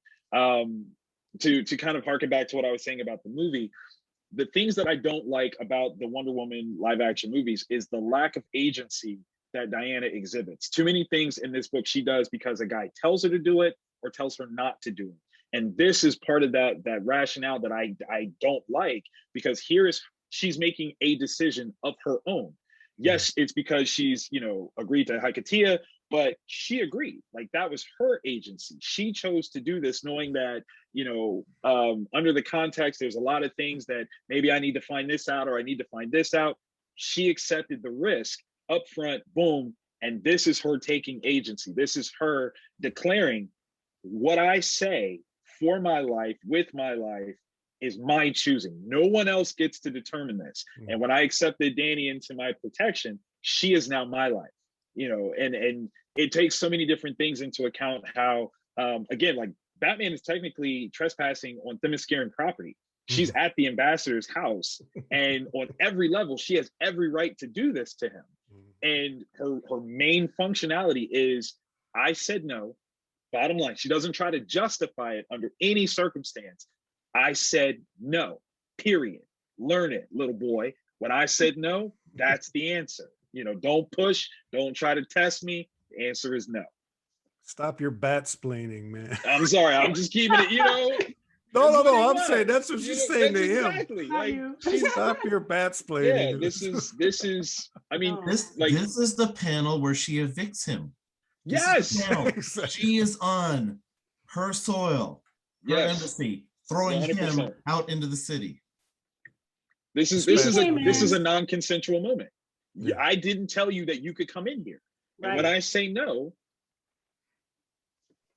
To kind of harken back to what I was saying about the movie, the things that I don't like about the Wonder Woman live action movies is the lack of agency that Diana exhibits. Too many things in this book she does because a guy tells her to do it or tells her not to do it. And this is part of that rationale that I don't like, because she's making a decision of her own. Yes, it's because she's, agreed to Hikatia, but she agreed. Like, that was her agency. She chose to do this knowing that, under the context, there's a lot of things that maybe I need to find this out or I need to find this out. She accepted the risk up front, boom. And this is her taking agency. This is her declaring what I say for my life, with my life, is my choosing. No one else gets to determine this. And when I accepted Danny into my protection, she is now my life, and it takes so many different things into account how, again, like Batman is technically trespassing on Themysciran property. She's at the ambassador's house, and on every level, she has every right to do this to him. And her main functionality is, I said no, bottom line. She doesn't try to justify it under any circumstance. I said no, period. Learn it, little boy. When I said no, that's the answer. Don't push, don't try to test me. The answer is no. Stop your bat-splaining, man. I'm sorry, I'm just keeping it, No, I'm saying that's what she's saying to him. Exactly. Like, Stop your bat-splaining. Yeah, this is, I mean, This is the panel where she evicts him. Yes. Exactly. She is on her soil, her embassy, throwing 100%. Him out into the city. This is a non-consensual moment. Yeah. I didn't tell you that you could come in here. Right. And when I say no,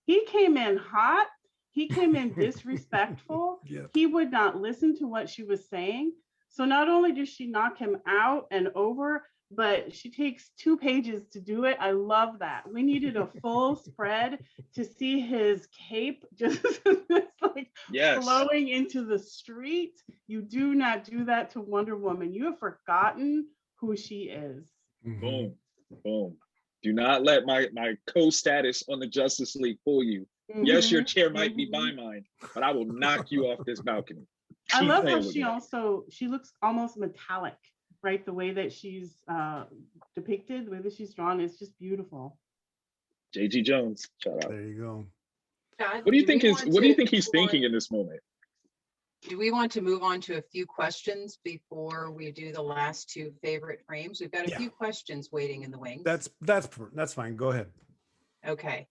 he came in hot. He came in disrespectful. He would not listen to what she was saying. So not only does she knock him out and over, but she takes 2 pages to do it. I love that. We needed a full spread to see his cape just like flowing into the street. You do not do that to Wonder Woman. You have forgotten who she is. Boom, boom. Do not let my co-status on the Justice League fool you. Yes, your chair might be by mine, but I will knock you off this balcony. I love how she looks almost metallic, right? The way that she's depicted, the way that she's drawn is just beautiful. J.G. Jones, shout out. There you go. God, what do you think he's thinking in this moment? Do we want to move on to a few questions before we do the last 2 favorite frames? We've got a few questions waiting in the wings. That's fine. Go ahead. Okay.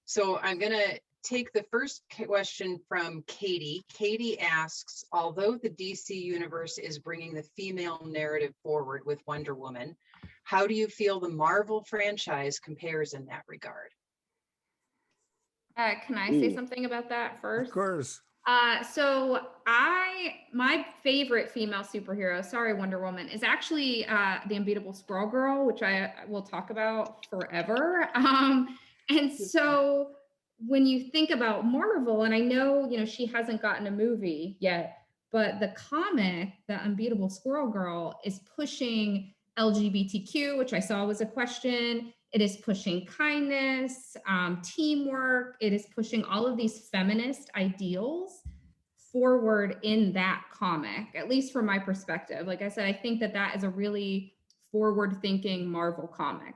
So I'm going to take the first question from Katie. Katie asks, although the DC universe is bringing the female narrative forward with Wonder Woman, how do you feel the Marvel franchise compares in that regard? Can I say something about that first? Of course. So my favorite female superhero, sorry, Wonder Woman, is actually the Unbeatable Squirrel Girl, which I will talk about forever. And so when you think about Marvel, and I know, she hasn't gotten a movie yet, but the comic, The Unbeatable Squirrel Girl, is pushing LGBTQ, which I saw was a question. It is pushing kindness, teamwork. It is pushing all of these feminist ideals forward in that comic, at least from my perspective. Like I said, I think that is a really forward-thinking Marvel comic.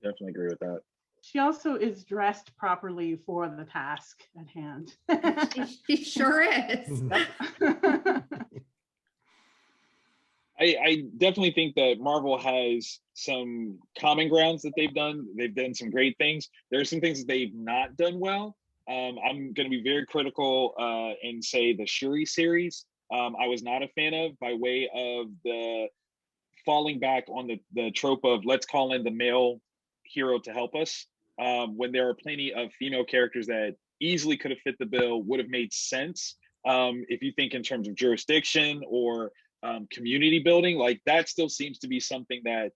Definitely agree with that. She also is dressed properly for the task at hand. She sure is. I definitely think that Marvel has some common grounds that they've done. They've done some great things. There are some things that they've not done well. I'm going to be very critical and say the Shuri series. I was not a fan of, by way of the falling back on the trope of let's call in the male hero to help us, when there are plenty of female characters that easily could have fit the bill, would have made sense. If you think in terms of jurisdiction or community building, like that still seems to be something that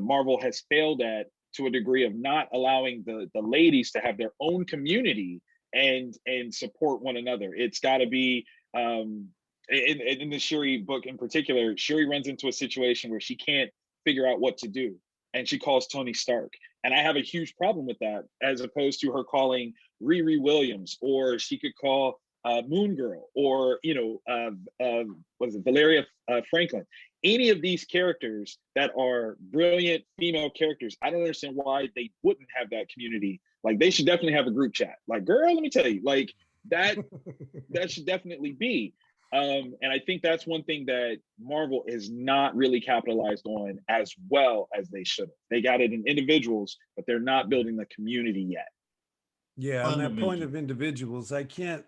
Marvel has failed at, to a degree of not allowing the ladies to have their own community and support one another. It's got to be in the Shuri book in particular. Shuri runs into a situation where she can't figure out what to do, and she calls Tony Stark. And I have a huge problem with that, as opposed to her calling Riri Williams, or she could call Moon Girl, or was it Valeria Franklin? Any of these characters that are brilliant female characters, I don't understand why they wouldn't have that community. Like, they should definitely have a group chat. Like, girl, let me tell you, like that should definitely be. And I think that's one thing that Marvel is not really capitalized on as well as they should have. They got it in individuals, but they're not building the community yet. Yeah, on that point Fundamentally. of individuals, I can't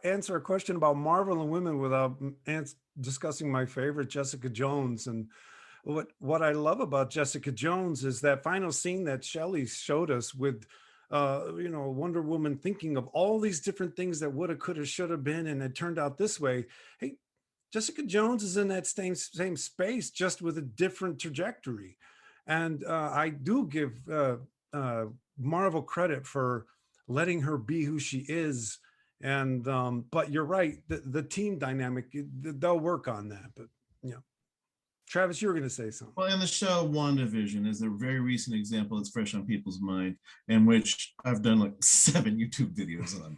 answer a question about Marvel and women without discussing my favorite, Jessica Jones. And what I love about Jessica Jones is that final scene that Shelly showed us with Wonder Woman thinking of all these different things that woulda, coulda, shoulda been, and it turned out this way. Hey, Jessica Jones is in that same space, just with a different trajectory. And I do give Marvel credit for letting her be who she is. And but you're right, the team dynamic, they'll work on that. But Travis, you were going to say something. Well, in the show WandaVision is a very recent example that's fresh on people's mind, and which I've done like 7 YouTube videos on.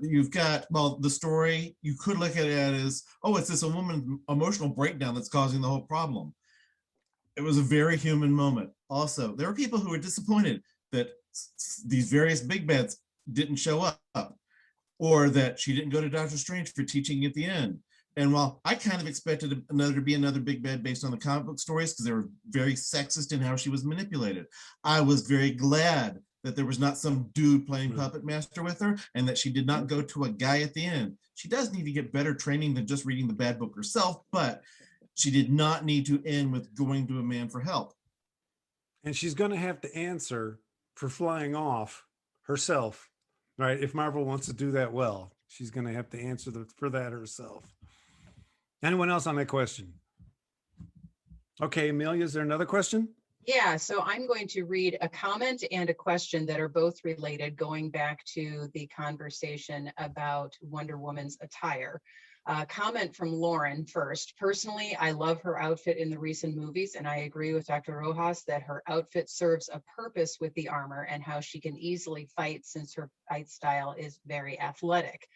You've got, well, the story, you could look at it as, oh, it's this a woman's emotional breakdown that's causing the whole problem. It was a very human moment. Also, there were people who were disappointed that these various big bads didn't show up, or that she didn't go to Doctor Strange for teaching at the end. And while I kind of expected another big bad based on the comic book stories, because they were very sexist in how she was manipulated, I was very glad that there was not some dude playing puppet master with her, and that she did not go to a guy at the end. She does need to get better training than just reading the bad book herself, but she did not need to end with going to a man for help. And she's going to have to answer for flying off herself, right? If Marvel wants to do that well, she's going to have to answer for that herself. Anyone else on that question? Okay, Amelia, is there another question? Yeah, so I'm going to read a comment and a question that are both related, going back to the conversation about Wonder Woman's attire. Comment from Lauren first. Personally, I love her outfit in the recent movies, and I agree with Dr. Rojas that her outfit serves a purpose with the armor and how she can easily fight since her fight style is very athletic.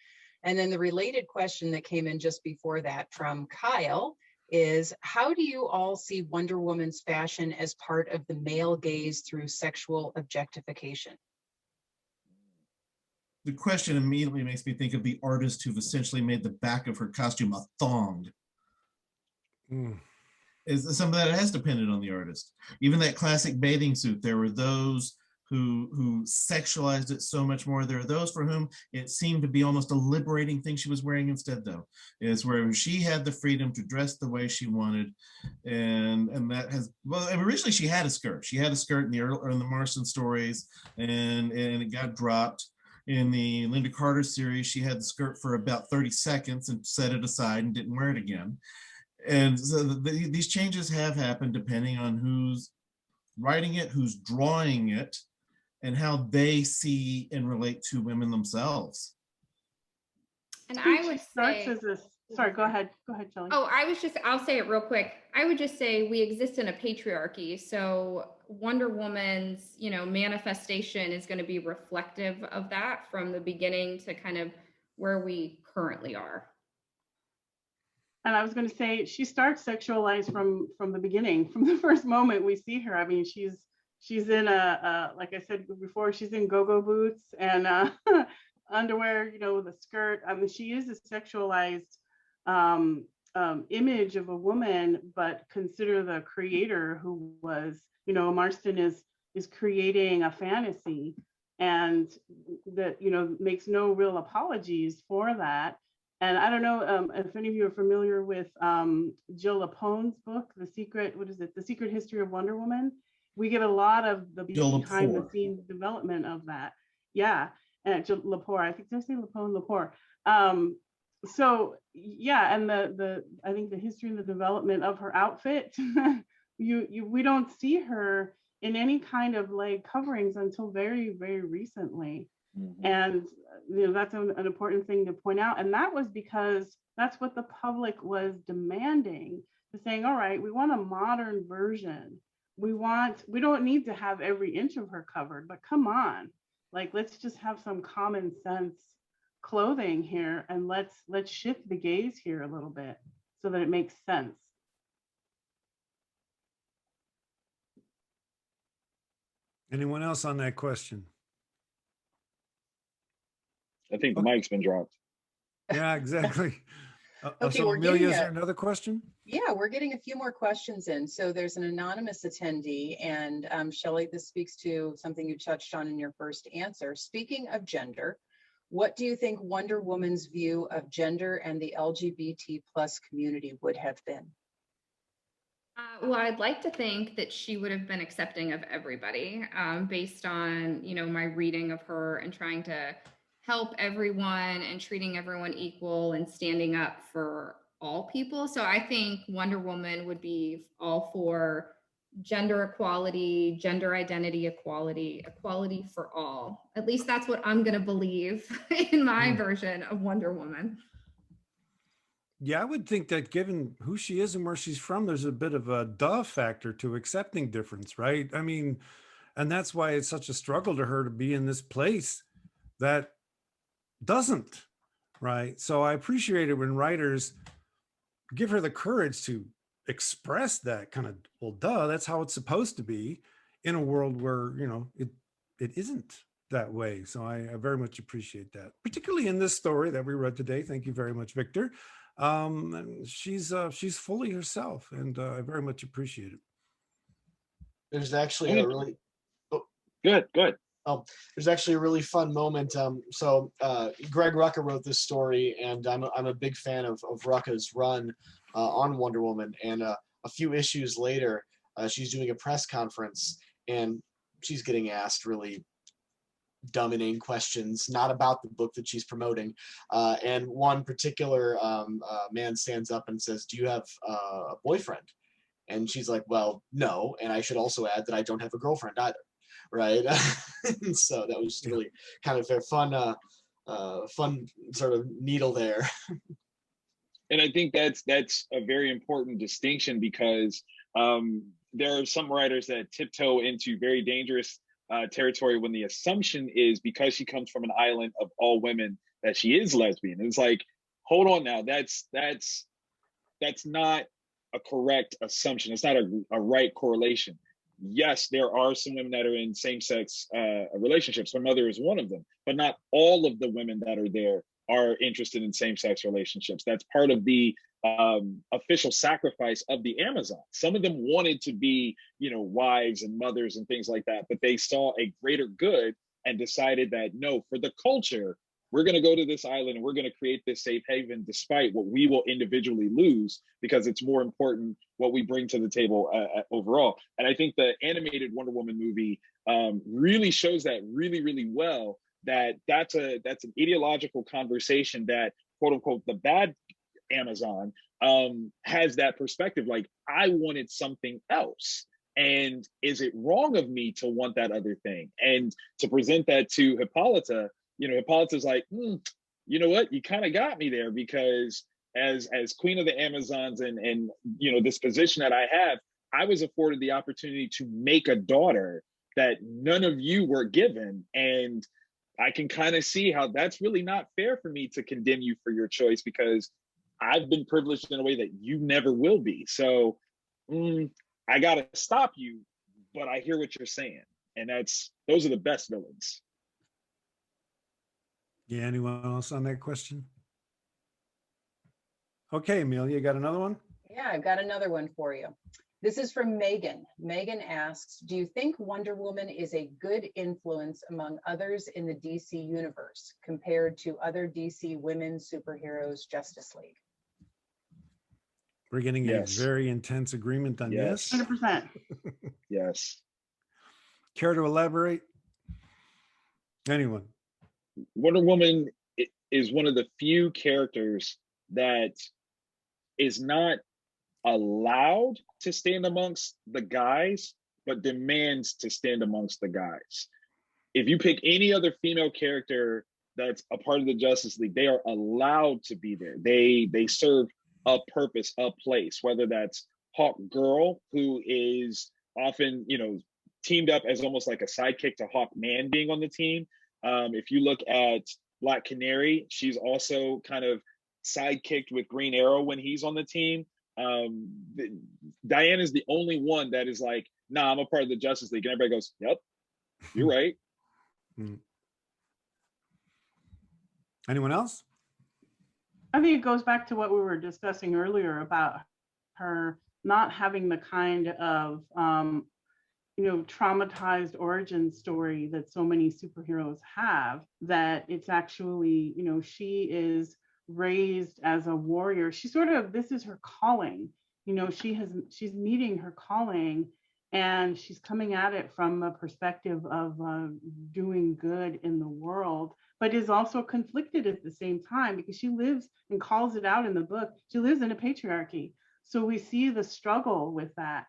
And then the related question that came in just before that from Kyle is, how do you all see Wonder Woman's fashion as part of the male gaze through sexual objectification? The question immediately makes me think of the artist who've essentially made the back of her costume a thong. Is some of that has depended on the artist. Even that classic bathing suit, there were those who sexualized it so much more. There are those for whom it seemed to be almost a liberating thing she was wearing instead, though. Is where she had the freedom to dress the way she wanted. And that has, well, originally she had a skirt. She had a skirt in the Marston stories, and it got dropped. In the Linda Carter series, she had the skirt for about 30 seconds and set it aside and didn't wear it again. And so these changes have happened depending on who's writing it, who's drawing it, and how they see and relate to women themselves. And I would Starts say, as a, sorry, go ahead, Shelly. oh, I'll say it real quick. I would just say we exist in a patriarchy. So Wonder Woman's, manifestation is going to be reflective of that from the beginning to kind of where we currently are. And I was going to say, she starts sexualized from the beginning, from the first moment we see her. I mean, she's in like I said before, she's in go-go boots and underwear, the skirt. I mean, she is a sexualized image of a woman, but consider the creator who was, Marston is creating a fantasy, and that, makes no real apologies for that. And I don't know if any of you are familiar with Jill Lapone's book, The Secret History of Wonder Woman. We get a lot of the behind the scenes development of that. Yeah, and Jill Lepore, I think, did I say Lapone? Lepore. So yeah, and I think the history and the development of her outfit, we don't see her in any kind of leg coverings until very, very recently. Mm-hmm. And that's an important thing to point out. And that was because that's what the public was demanding, saying, all right, we want a modern version. We don't need to have every inch of her covered, but come on, like, let's just have some common sense clothing here, and let's shift the gaze here a little bit so that it makes sense. Anyone else on that question? I think the mic's been dropped. Yeah, exactly. Okay, So we're Amelia, getting is there another question? Yeah, we're getting a few more questions in. So there's an anonymous attendee, and Shelly, this speaks to something you touched on in your first answer. Speaking of gender, what do you think Wonder Woman's view of gender and the LGBT plus community would have been? Well, I'd like to think that she would have been accepting of everybody, based on, my reading of her and trying to help everyone and treating everyone equal and standing up for all people. So I think Wonder Woman would be all for gender equality, gender identity equality, equality for all. At least that's what I'm going to believe in my version of Wonder Woman. Yeah, I would think that given who she is and where she's from, there's a bit of a duh factor to accepting difference, right? I mean, and that's why it's such a struggle to her to be in this place that doesn't, right? So I appreciate it when writers give her the courage to express that kind of, well, duh, that's how it's supposed to be in a world where, it isn't that way. So I very much appreciate that, particularly in this story that we read today. Thank you very much, Victor. She's fully herself, and I very much appreciate it. There's actually a really Good. there's actually a really fun moment. So Greg Rucka wrote this story, and I'm a big fan of Rucka's run on Wonder Woman. And a few issues later, she's doing a press conference, and she's getting asked really dumb inane questions, not about the book that she's promoting. And one particular man stands up and says, "Do you have a boyfriend?" And she's like, "Well, no. And I should also add that I don't have a girlfriend either." Right. So that was really kind of a fun sort of needle there. And I think that's a very important distinction, because there are some writers that tiptoe into very dangerous territory when the assumption is, because she comes from an island of all women, that she is lesbian. And it's like, hold on now, that's not a correct assumption. It's not a right correlation. Yes, there are some women that are in same-sex relationships. Her mother is one of them, but not all of the women that are there are interested in same-sex relationships. That's part of the official sacrifice of the Amazon. Some of them wanted to be, wives and mothers and things like that, but they saw a greater good and decided that no, for the culture, we're going to go to this island and we're going to create this safe haven, despite what we will individually lose, because it's more important what we bring to the table overall. And I think the animated Wonder Woman movie really shows that really, really well. That's an ideological conversation that, quote unquote, the bad Amazon has that perspective. Like, I wanted something else. And is it wrong of me to want that other thing? And to present that to Hippolyta, Hippolyta's like, you know what? You kind of got me there, because as Queen of the Amazons and this position that I have, I was afforded the opportunity to make a daughter that none of you were given. And I can kind of see how that's really not fair for me to condemn you for your choice, because I've been privileged in a way that you never will be. So I got to stop you, but I hear what you're saying. And those are the best villains. Yeah, anyone else on that question? Okay, Amelia, you got another one? Yeah, I've got another one for you. This is from Megan. Megan asks, do you think Wonder Woman is a good influence among others in the DC universe compared to other DC women superheroes, Justice League? We're getting Yes. a very intense agreement on yes. 100%. Yes. Care to elaborate? Anyone? Wonder Woman is one of the few characters that is not allowed to stand amongst the guys, but demands to stand amongst the guys. If you pick any other female character that's a part of the Justice League, they are allowed to be there. They serve a purpose, a place, whether that's Hawk Girl, who is often, teamed up as almost like a sidekick to Hawk Man being on the team. If you look at Black Canary, she's also kind of sidekicked with Green Arrow when he's on the team. Diane is the only one that is like, nah, I'm a part of the Justice League. And everybody goes, yep, you're right. Anyone else? I think it goes back to what we were discussing earlier about her not having the kind of traumatized origin story that so many superheroes have, that it's actually, she is raised as a warrior. She sort of, this is her calling, she's meeting her calling, and she's coming at it from a perspective of doing good in the world, but is also conflicted at the same time, because she lives, and calls it out in the book, she lives in a patriarchy. So we see the struggle with that.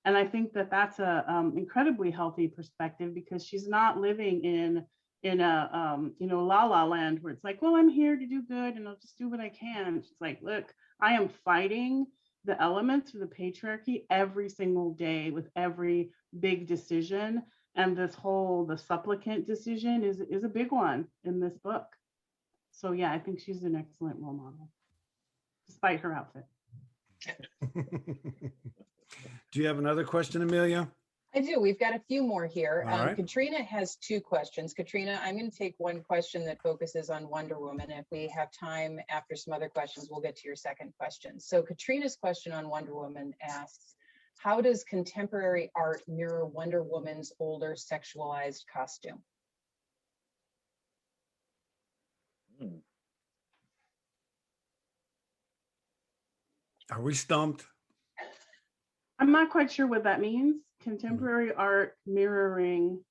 And I think that that's a incredibly healthy perspective, because she's not living in a la la land where it's like, well, I'm here to do good and I'll just do what I can. She's like, look, I am fighting the elements of the patriarchy every single day with every big decision. And the supplicant decision is a big one in this book. So yeah, I think she's an excellent role model, despite her outfit. Do you have another question, Amelia? I do. We've got a few more here. All right. Katrina has 2 questions. Katrina, I'm going to take one question that focuses on Wonder Woman. If we have time after some other questions, we'll get to your second question. So Katrina's question on Wonder Woman asks, how does contemporary art mirror Wonder Woman's older sexualized costume? Are we stumped? I'm not quite sure what that means. Contemporary art mirroring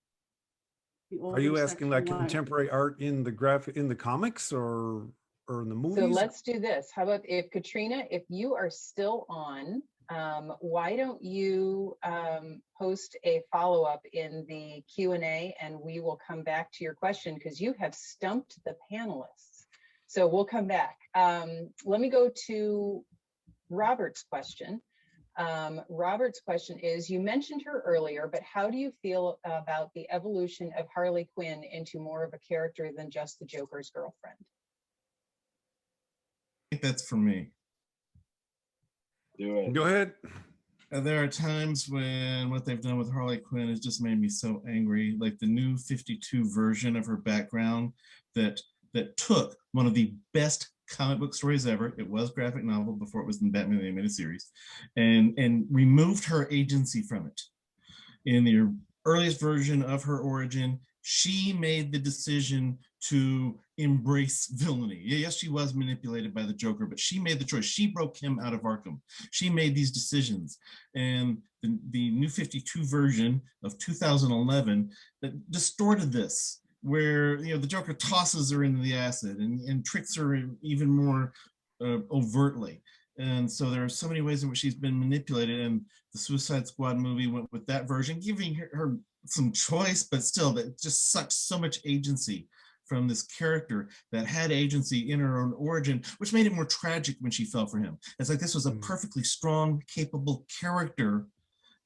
the older. Are you asking like sexualized- contemporary art in the comics or in the movies? So let's do this. How about if Katrina, if you are still on, why don't you post a follow-up in the Q&A, and we will come back to your question, because you have stumped the panelists. So we'll come back. Let me go to Robert's question. Robert's question is, you mentioned her earlier, but how do you feel about the evolution of Harley Quinn into more of a character than just the Joker's girlfriend? I think that's for me. Do it. Go ahead. There are times when what they've done with Harley Quinn has just made me so angry. Like the new 52 version of her background that took one of the best comic book stories ever. It was graphic novel before it was in Batman the Animated Series, and removed her agency from it. In the earliest version of her origin, she made the decision to embrace villainy. Yes, she was manipulated by the Joker, but she made the choice. She broke him out of Arkham. She made these decisions. And the new 52 version of 2011 that distorted this, where the Joker tosses her into the acid and tricks her even more overtly. And so there are so many ways in which she's been manipulated, and the Suicide Squad movie went with that version, giving her some choice, but still that just sucked so much agency from this character that had agency in her own origin, which made it more tragic when she fell for him. It's like this was a perfectly strong, capable character.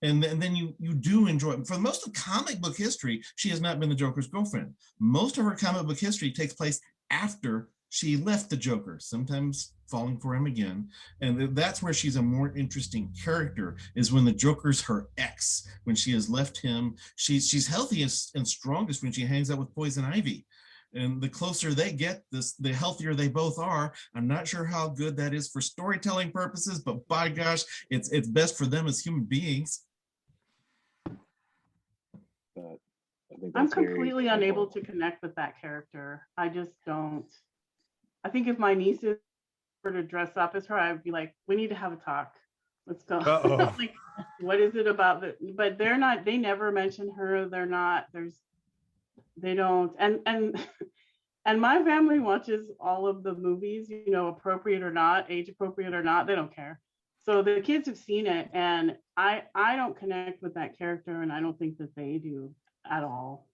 And then you do enjoy it. For most of comic book history, she has not been the Joker's girlfriend. Most of her comic book history takes place after she left the Joker, sometimes falling for him again. And that's where she's a more interesting character, is when the Joker's her ex, when she has left him. She's healthiest and strongest when she hangs out with Poison Ivy. And the closer they get, the healthier they both are. I'm not sure how good that is for storytelling purposes, but by gosh, it's best for them as human beings. I'm completely unable to connect with that character. I just don't. I think if my nieces were to dress up as her, I'd be like, we need to have a talk. Let's go. Like, what is it about that? But they're not, they never mention her. They're not, they don't. And my family watches all of the movies, appropriate or not, age appropriate or not, they don't care. So the kids have seen it, and I don't connect with that character, and I don't think that they do at all.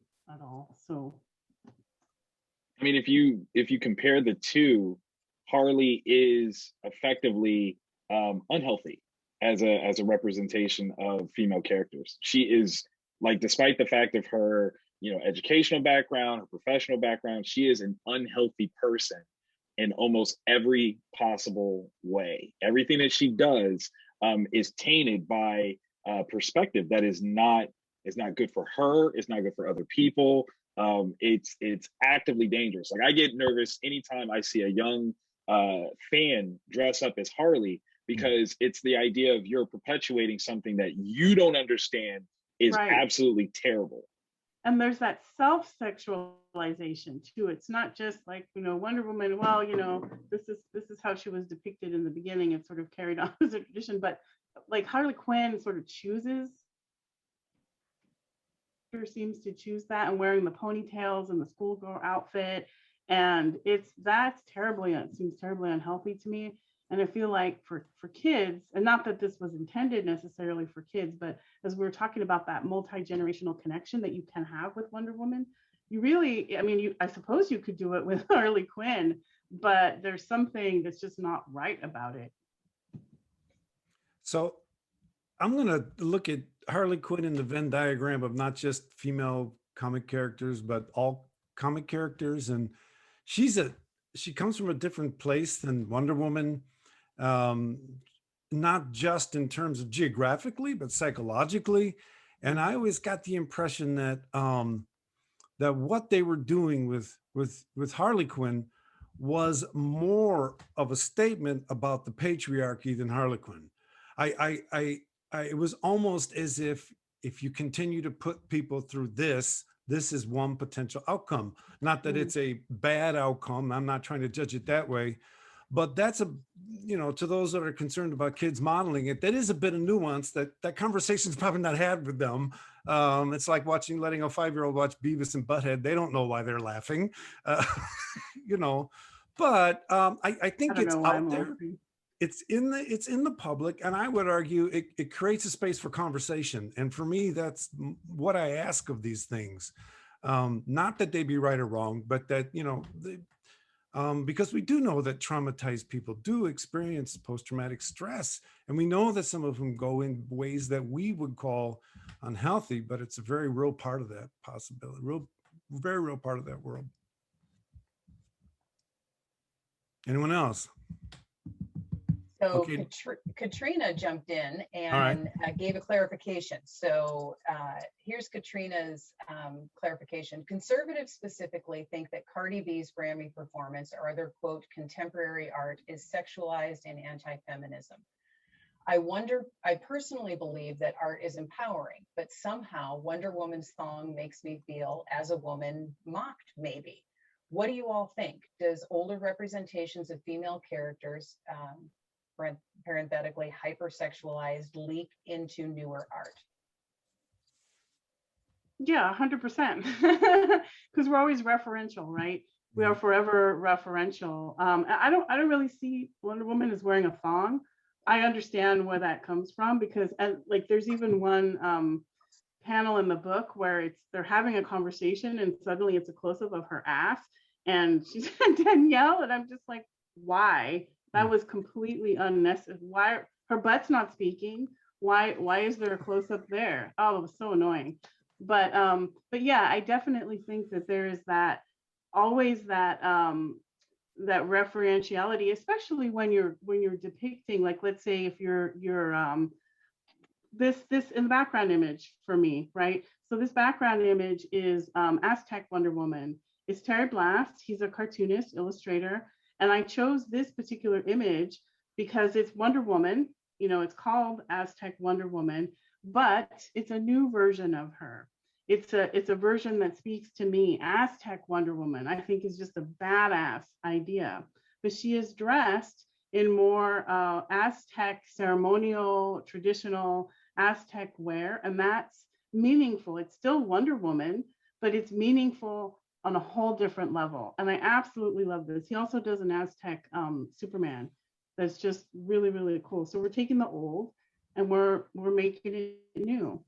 So I mean, if you compare the two, Harley is effectively unhealthy as a representation of female characters. She is, like, despite the fact of her educational background, her professional background, she is an unhealthy person in almost every possible way. Everything that she does is tainted by perspective that is not good for her. It's not good for other people. It's actively dangerous. Like, I get nervous anytime I see a young fan dress up as Harley, because it's the idea of you're perpetuating something that you don't understand is Right. absolutely terrible. And there's that self-sexualization too. It's not just like, you know, Wonder Woman, well, you know, this is how she was depicted in the beginning. It's sort of carried on as a tradition, but like Harley Quinn sort of chooses, seems to choose that, and wearing the ponytails and the schoolgirl outfit. And that's terribly, it seems terribly unhealthy to me. And I feel like for kids, and not that this was intended necessarily for kids, but as we were talking about that multi-generational connection that you can have with Wonder Woman, you really, I mean, I suppose you could do it with Harley Quinn, but there's something that's just not right about it. So I'm going to look at Harley Quinn in the Venn diagram of not just female comic characters, but all comic characters. And she comes from a different place than Wonder Woman. Not just in terms of geographically, but psychologically. And I always got the impression that that what they were doing with Harley Quinn was more of a statement about the patriarchy than Harlequin. It was almost as if you continue to put people through this is one potential outcome. Not that it's a bad outcome. I'm not trying to judge it that way. But that's to those that are concerned about kids modeling it, that is a bit of nuance that conversation's probably not had with them. It's like letting a 5-year-old watch Beavis and Butthead. They don't know why they're laughing, but I think it's out there. It's in the public. And I would argue it creates a space for conversation. And for me, that's what I ask of these things. Not that they be right or wrong, but that, because we do know that traumatized people do experience post-traumatic stress. And we know that some of them go in ways that we would call unhealthy, but it's a very real part of that possibility, very real part of that world. Anyone else? So Okay. Katrina jumped in and gave a clarification. So here's Katrina's clarification. Conservatives specifically think that Cardi B's Grammy performance or other, quote, contemporary art is sexualized and anti-feminism. I personally believe that art is empowering, but somehow Wonder Woman's song makes me feel, as a woman, mocked, maybe. What do you all think? Does older representations of female characters, parenthetically hypersexualized, leak into newer art? Yeah, 100%. Because we're always referential, right? We are forever referential. I don't really see Wonder Woman as wearing a thong. I understand where that comes from, because like there's even one panel in the book where they're having a conversation and suddenly it's a close-up of her ass and she's Danielle, and I'm just like, why? That was completely unnecessary. Why her butt's not speaking? Why is there a close-up there? Oh, it was so annoying. But yeah, I definitely think that there is always that referentiality, especially when you're depicting, like, let's say if you're this in the background image for me, right? So this background image is Aztec Wonder Woman. It's Terry Blast. He's a cartoonist, illustrator. And I chose this particular image because it's Wonder Woman. It's called Aztec Wonder Woman, but it's a new version of her. It's a version that speaks to me. Aztec Wonder Woman, I think, is just a badass idea. But she is dressed in more Aztec ceremonial, traditional Aztec wear, and that's meaningful. It's still Wonder Woman, but it's meaningful on a whole different level. And I absolutely love this. He also does an Aztec Superman that's just really, really cool. So we're taking the old and we're making it new.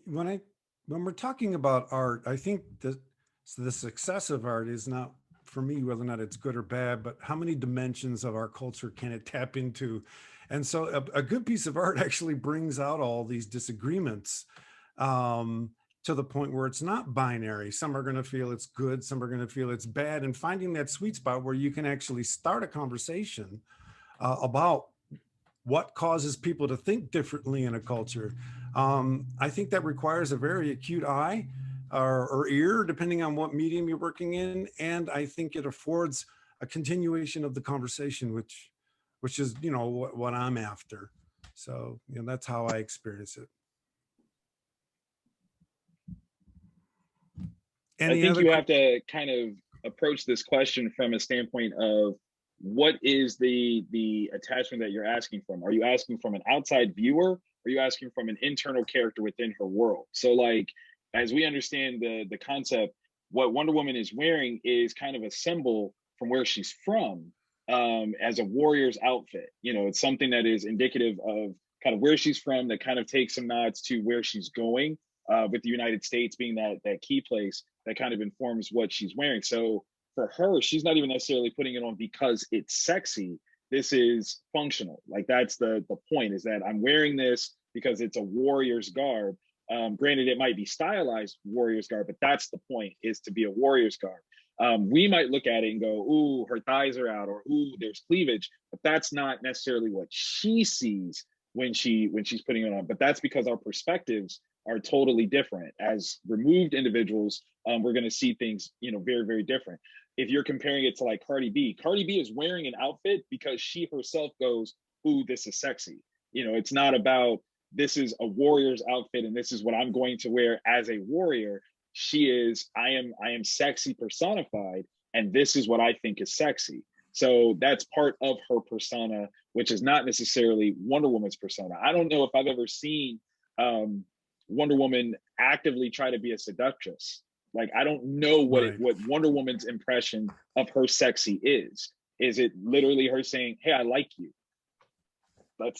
When we're talking about art, I think the success of art is not, for me, whether or not it's good or bad, but how many dimensions of our culture can it tap into? And so a good piece of art actually brings out all these disagreements to the point where it's not binary. Some are going to feel it's good, some are going to feel it's bad, and finding that sweet spot where you can actually start a conversation about what causes people to think differently in a culture. I think that requires a very acute eye, or ear, depending on what medium you're working in. And I think it affords a continuation of the conversation, which is, you know, what I'm after. So, you know, that's how I experience it. I think you have to kind of approach this question from a standpoint of what is the attachment that you're asking from? Are you asking from an outside viewer? Or are you asking from an internal character within her world? So like, as we understand the concept, what Wonder Woman is wearing is kind of a symbol from where she's from, as a warrior's outfit. You know, it's something that is indicative of kind of where she's from, that kind of takes some nods to where she's going, with the United States being that key place that kind of informs what she's wearing. So for her, she's not even necessarily putting it on because it's sexy. This is functional. Like that's the point, is that I'm wearing this because it's a warrior's garb. Granted, it might be stylized warrior's garb, but that's the point, is to be a warrior's garb. We might look at it and go, ooh, her thighs are out, or ooh, there's cleavage, but that's not necessarily what she sees when she's putting it on. But that's because our perspectives are totally different. As removed individuals, we're going to see things, you know, very, very different. If you're comparing it to like Cardi B is wearing an outfit because she herself goes, ooh, this is sexy. You know, it's not about, this is a warrior's outfit and this is what I'm going to wear as a warrior. She is, I am sexy personified, and this is what I think is sexy. So that's part of her persona, which is not necessarily Wonder Woman's persona. I don't know if I've ever seen Wonder Woman actively try to be a seductress. Like, I don't know what Wonder Woman's impression of her sexy is. Is it literally her saying, hey, I like you?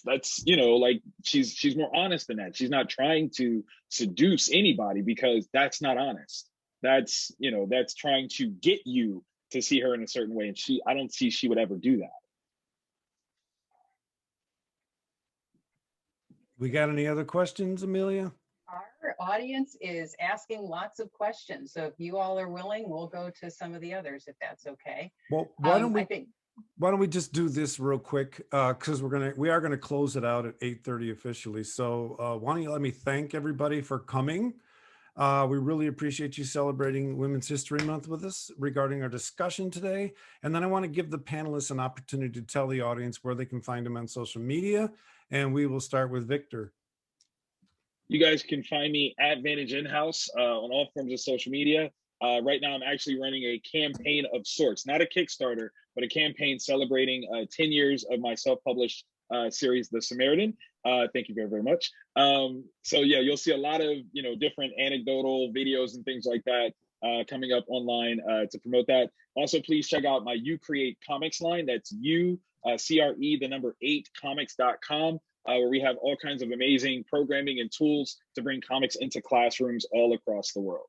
That's you know, like she's more honest than that. She's not trying to seduce anybody, because that's not honest. That's, you know, that's trying to get you to see her in a certain way. And I don't see she would ever do that. We got any other questions, Amelia? Our audience is asking lots of questions. So if you all are willing, we'll go to some of the others, if that's okay. Well, why don't we just do this real quick? Because we are gonna close it out at 8:30 officially. So why don't you let me thank everybody for coming? We really appreciate you celebrating Women's History Month with us regarding our discussion today. And then I want to give the panelists an opportunity to tell the audience where they can find them on social media. And we will start with Victor. You guys can find me at Vantage In-House on all forms of social media. Right now, I'm actually running a campaign of sorts, not a Kickstarter, but a campaign celebrating 10 years of my self-published series, The Samaritan. Thank you very, very much. So yeah, you'll see a lot of, you know, different anecdotal videos and things like that coming up online to promote that. Also, please check out my You Create Comics line. That's CRE 8comics.com, where we have all kinds of amazing programming and tools to bring comics into classrooms all across the world.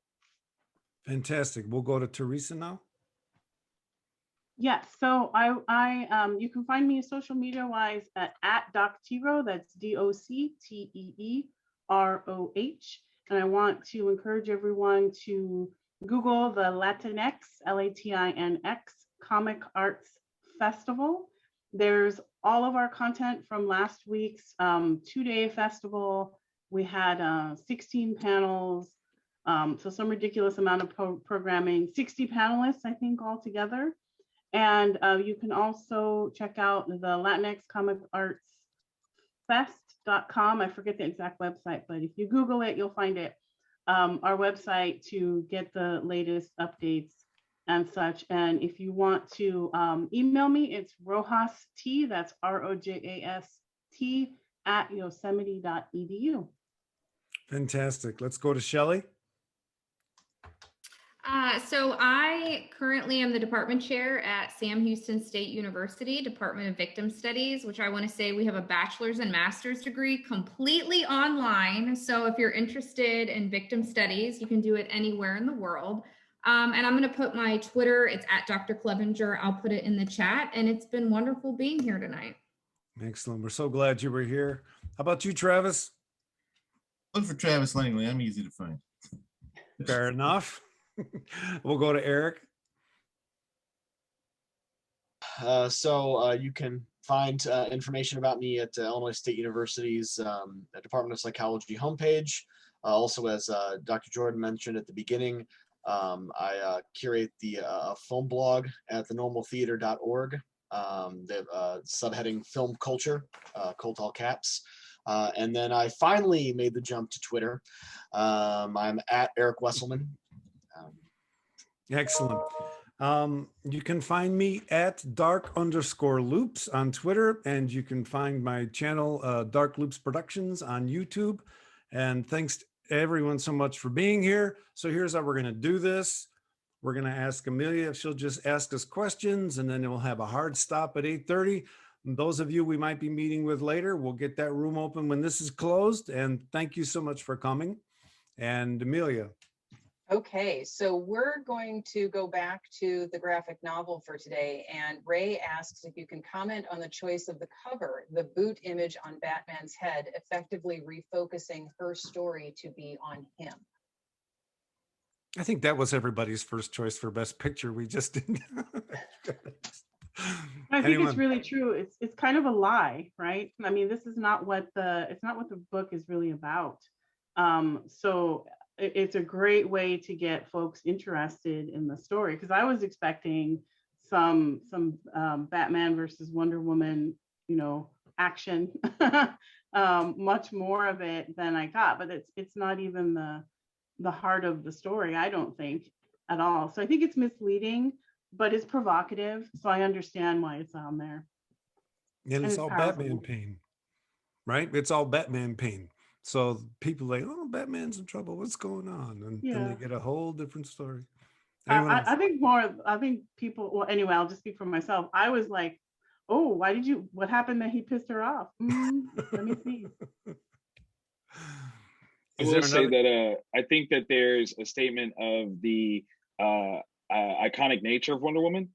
Fantastic. We'll go to Teresa now. Yes, so you can find me social media wise at @DocTeeroh, that's DocTeeroh. And I want to encourage everyone to Google the Latinx, Latinx Comic Arts Festival. There's all of our content from last week's 2-day festival. We had 16 panels, so some ridiculous amount of programming, 60 panelists, I think, all together. And you can also check out the Latinx Comic Arts Fest.com. I forget the exact website, but if you Google it, you'll find it. Our website to get the latest updates and such. And if you want to email me, it's Rojas T, that's ROJAST @yosemite.edu. Fantastic. Let's go to Shelly. So I currently am the department chair at Sam Houston State University, Department of Victim Studies, which I want to say we have a bachelor's and master's degree completely online. So if you're interested in victim studies, you can do it anywhere in the world. And I'm going to put my Twitter, it's @Dr. Clevenger. I'll put it in the chat, and it's been wonderful being here tonight. Excellent. We're so glad you were here. How about you, Travis? Look for Travis Langley. I'm easy to find. Fair enough. We'll go to Eric. So you can find information about me at Illinois State University's Department of Psychology homepage. Also, as Dr. Jordan mentioned at the beginning, I curate the film blog at thenormaltheater.org. The subheading Film Culture, cult all caps. And then I finally made the jump to Twitter. I'm at Eric Wesselman. Excellent. You can find me at dark_loops on Twitter, and you can find my channel, Dark Loops Productions, on YouTube. And thanks to everyone so much for being here. So here's how we're going to do this. We're going to ask Amelia if she'll just ask us questions, and then we'll have a hard stop at 8:30. And those of you we might be meeting with later, we'll get that room open when this is closed. And thank you so much for coming. And Amelia. Okay, so we're going to go back to the graphic novel for today, and Ray asks if you can comment on the choice of the cover, the boot image on Batman's head, effectively refocusing her story to be on him. I think that was everybody's first choice for Best Picture. We just didn't. I think Anyone? it's really true. It's kind of a lie, right? I mean, this is not what the book is really about. So it's a great way to get folks interested in the story, because I was expecting some Batman versus Wonder Woman, action, much more of it than I got. But it's not even the heart of the story, I don't think, at all. So I think it's misleading, but it's provocative. So I understand why it's on there. And it's it's all powerful. Batman pain, right? It's all Batman pain. So people like, oh, Batman's in trouble. What's going on? And then they get a whole different story. I think people, well, anyway, I'll just speak for myself. I was like, oh, what happened that he pissed her off? Let me see. I will say that I think that there's a statement of the iconic nature of Wonder Woman.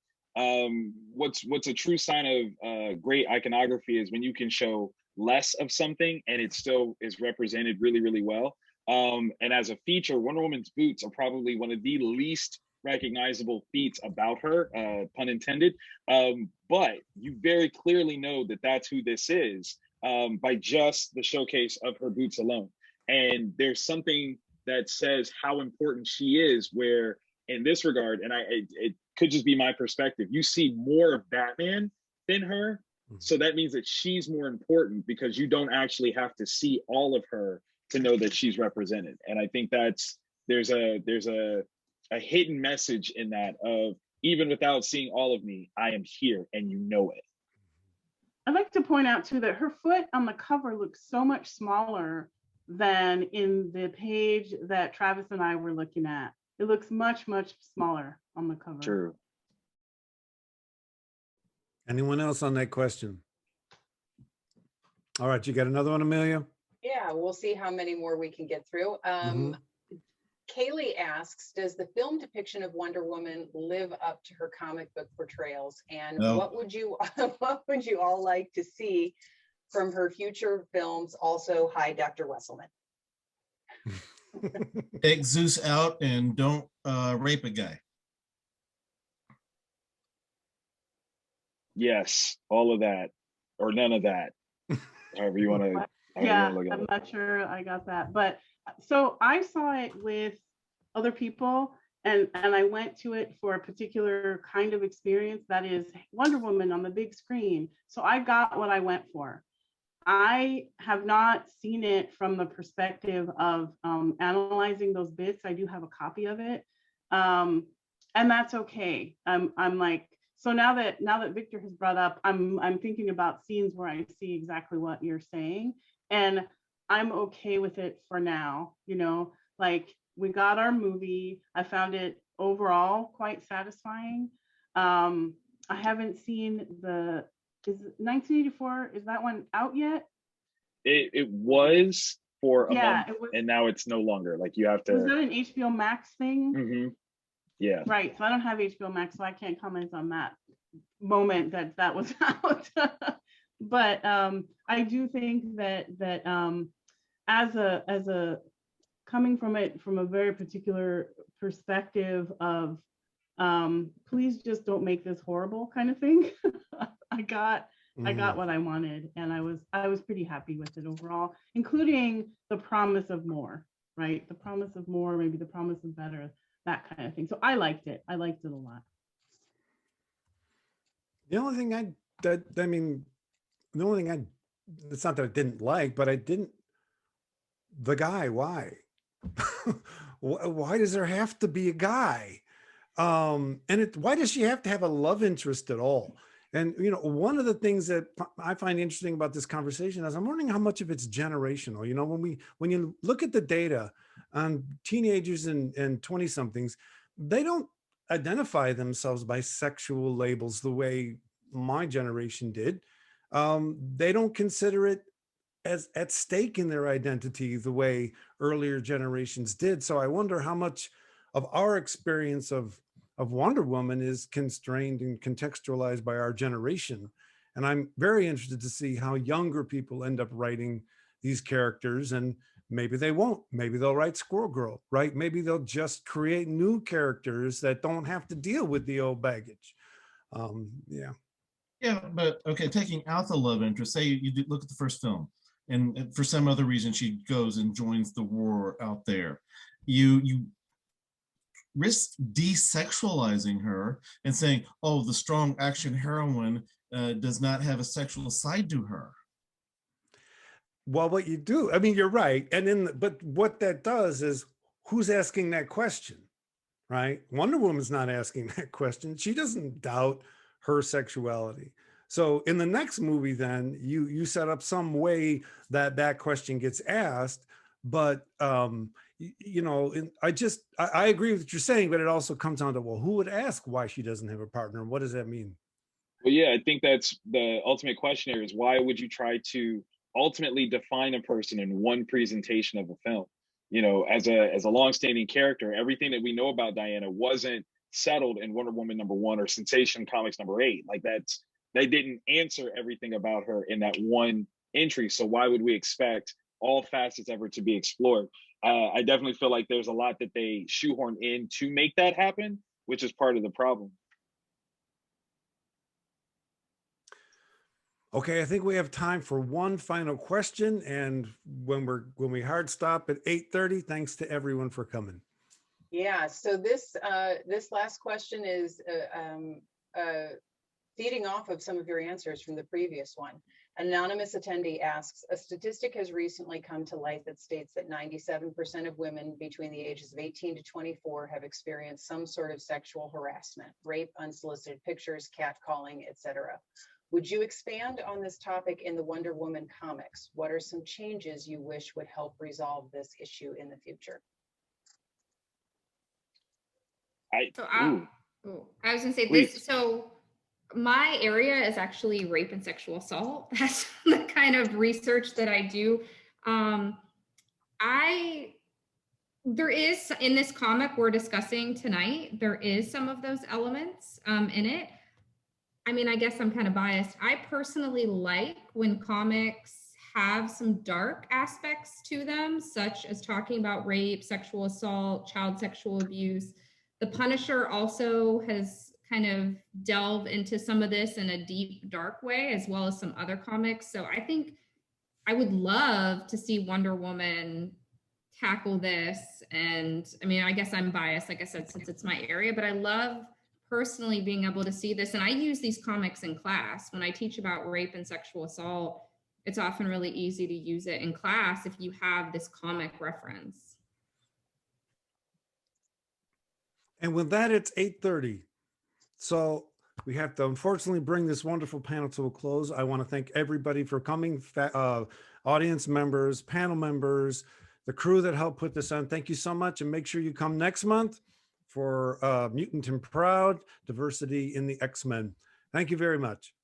What's a true sign of great iconography is when you can show less of something and it still is represented really, really well. And as a feature, Wonder Woman's boots are probably one of the least recognizable feats about her, pun intended. But you very clearly know that that's who this is by just the showcase of her boots alone. And there's something that says how important she is, where in this regard, and it could just be my perspective, you see more of Batman than her. So that means that she's more important because you don't actually have to see all of her to know that she's represented. And I think there's a hidden message in that of, even without seeing all of me, I am here and you know it. I'd like to point out too that her foot on the cover looks so much smaller than in the page that Travis and I were looking at. It looks much, much smaller on the cover. True. Anyone else on that question? All right, you got another one, Amelia? Yeah, we'll see how many more we can get through. Kaylee asks, does the film depiction of Wonder Woman live up to her comic book portrayals? And what would you all like to see from her future films? Also, hi, Dr. Wesselman. Take Zeus out and don't rape a guy. Yes, all of that, or none of that, however you want to. Yeah, I'm not sure I got that, but so I saw it with other people, and I went to it for a particular kind of experience, that is Wonder Woman on the big screen. So I got what I went for. I have not seen it from the perspective of analyzing those bits. I do have a copy of it, and that's okay. I'm like, so now that Victor has brought up, I'm thinking about scenes where I see exactly what you're saying, and I'm okay with it for now. Like, we got our movie. I found it overall quite satisfying. I haven't seen is 1984, is that one out yet? It was for a month, it was, and now it's no longer. Like, you have to. Was that an HBO Max thing? Mm-hmm. Yeah. Right. So I don't have HBO Max, so I can't comment on that moment that was out. But I do think that as a coming from it from a very particular perspective of please just don't make this horrible kind of thing. I got what I wanted, and I was pretty happy with it overall, including the promise of more. right? The promise of more, maybe the promise of better, that kind of thing. So I liked it. I liked it a lot. The only thing it's not that I didn't like, but the guy, why? Why does there have to be a guy? Why does she have to have a love interest at all? And, one of the things that I find interesting about this conversation is I'm wondering how much of it's generational. When you look at the data on teenagers and 20 somethings, they don't identify themselves by sexual labels the way my generation did. They don't consider it as at stake in their identity the way earlier generations did. So I wonder how much of our experience of Wonder Woman is constrained and contextualized by our generation. And I'm very interested to see how younger people end up writing these characters, and maybe they won't. Maybe they'll write Squirrel Girl, right? Maybe they'll just create new characters that don't have to deal with the old baggage. Yeah. Yeah, but okay, taking out the love interest, say look at the first film, and for some other reason she goes and joins the war out there. You risk desexualizing her and saying, oh, the strong action heroine does not have a sexual side to her. Well, what you do, you're right. But what that does is, who's asking that question, right? Wonder Woman's not asking that question. She doesn't doubt her sexuality. So in the next movie, then you set up some way that question gets asked. But I agree with what you're saying, but it also comes down to, well, who would ask why she doesn't have a partner? What does that mean? Well, yeah, I think that's the ultimate question here, is why would you try to ultimately define a person in one presentation of a film? As a longstanding character, everything that we know about Diana wasn't settled in Wonder Woman #1 or Sensation Comics #8. Like they didn't answer everything about her in that one entry. So why would we expect all facets ever to be explored? I definitely feel like there's a lot that they shoehorn in to make that happen, which is part of the problem. Okay, I think we have time for one final question, and when we hard stop at 8:30, thanks to everyone for coming. Yeah, so this last question is feeding off of some of your answers from the previous one. An anonymous attendee asks, a statistic has recently come to light that states that 97% of women between the ages of 18 to 24 have experienced some sort of sexual harassment, rape, unsolicited pictures, catcalling, etc. Would you expand on this topic in the Wonder Woman comics? What are some changes you wish would help resolve this issue in the future? I was gonna say this. So my area is actually rape and sexual assault. That's the kind of research that I do. There is, in this comic we're discussing tonight, there is some of those elements in it. I guess I'm kind of biased. I personally like when comics have some dark aspects to them, such as talking about rape, sexual assault, child sexual abuse. The Punisher also has kind of delved into some of this in a deep, dark way, as well as some other comics. So I think I would love to see Wonder Woman tackle this. And I guess I'm biased, like I said, since it's my area, but I love personally being able to see this. And I use these comics in class. When I teach about rape and sexual assault, it's often really easy to use it in class if you have this comic reference. And with that, it's 8:30. So we have to unfortunately bring this wonderful panel to a close. I want to thank everybody for coming, audience members, panel members, the crew that helped put this on. Thank you so much. And make sure you come next month for Mutant and Proud, Diversity in the X-Men. Thank you very much.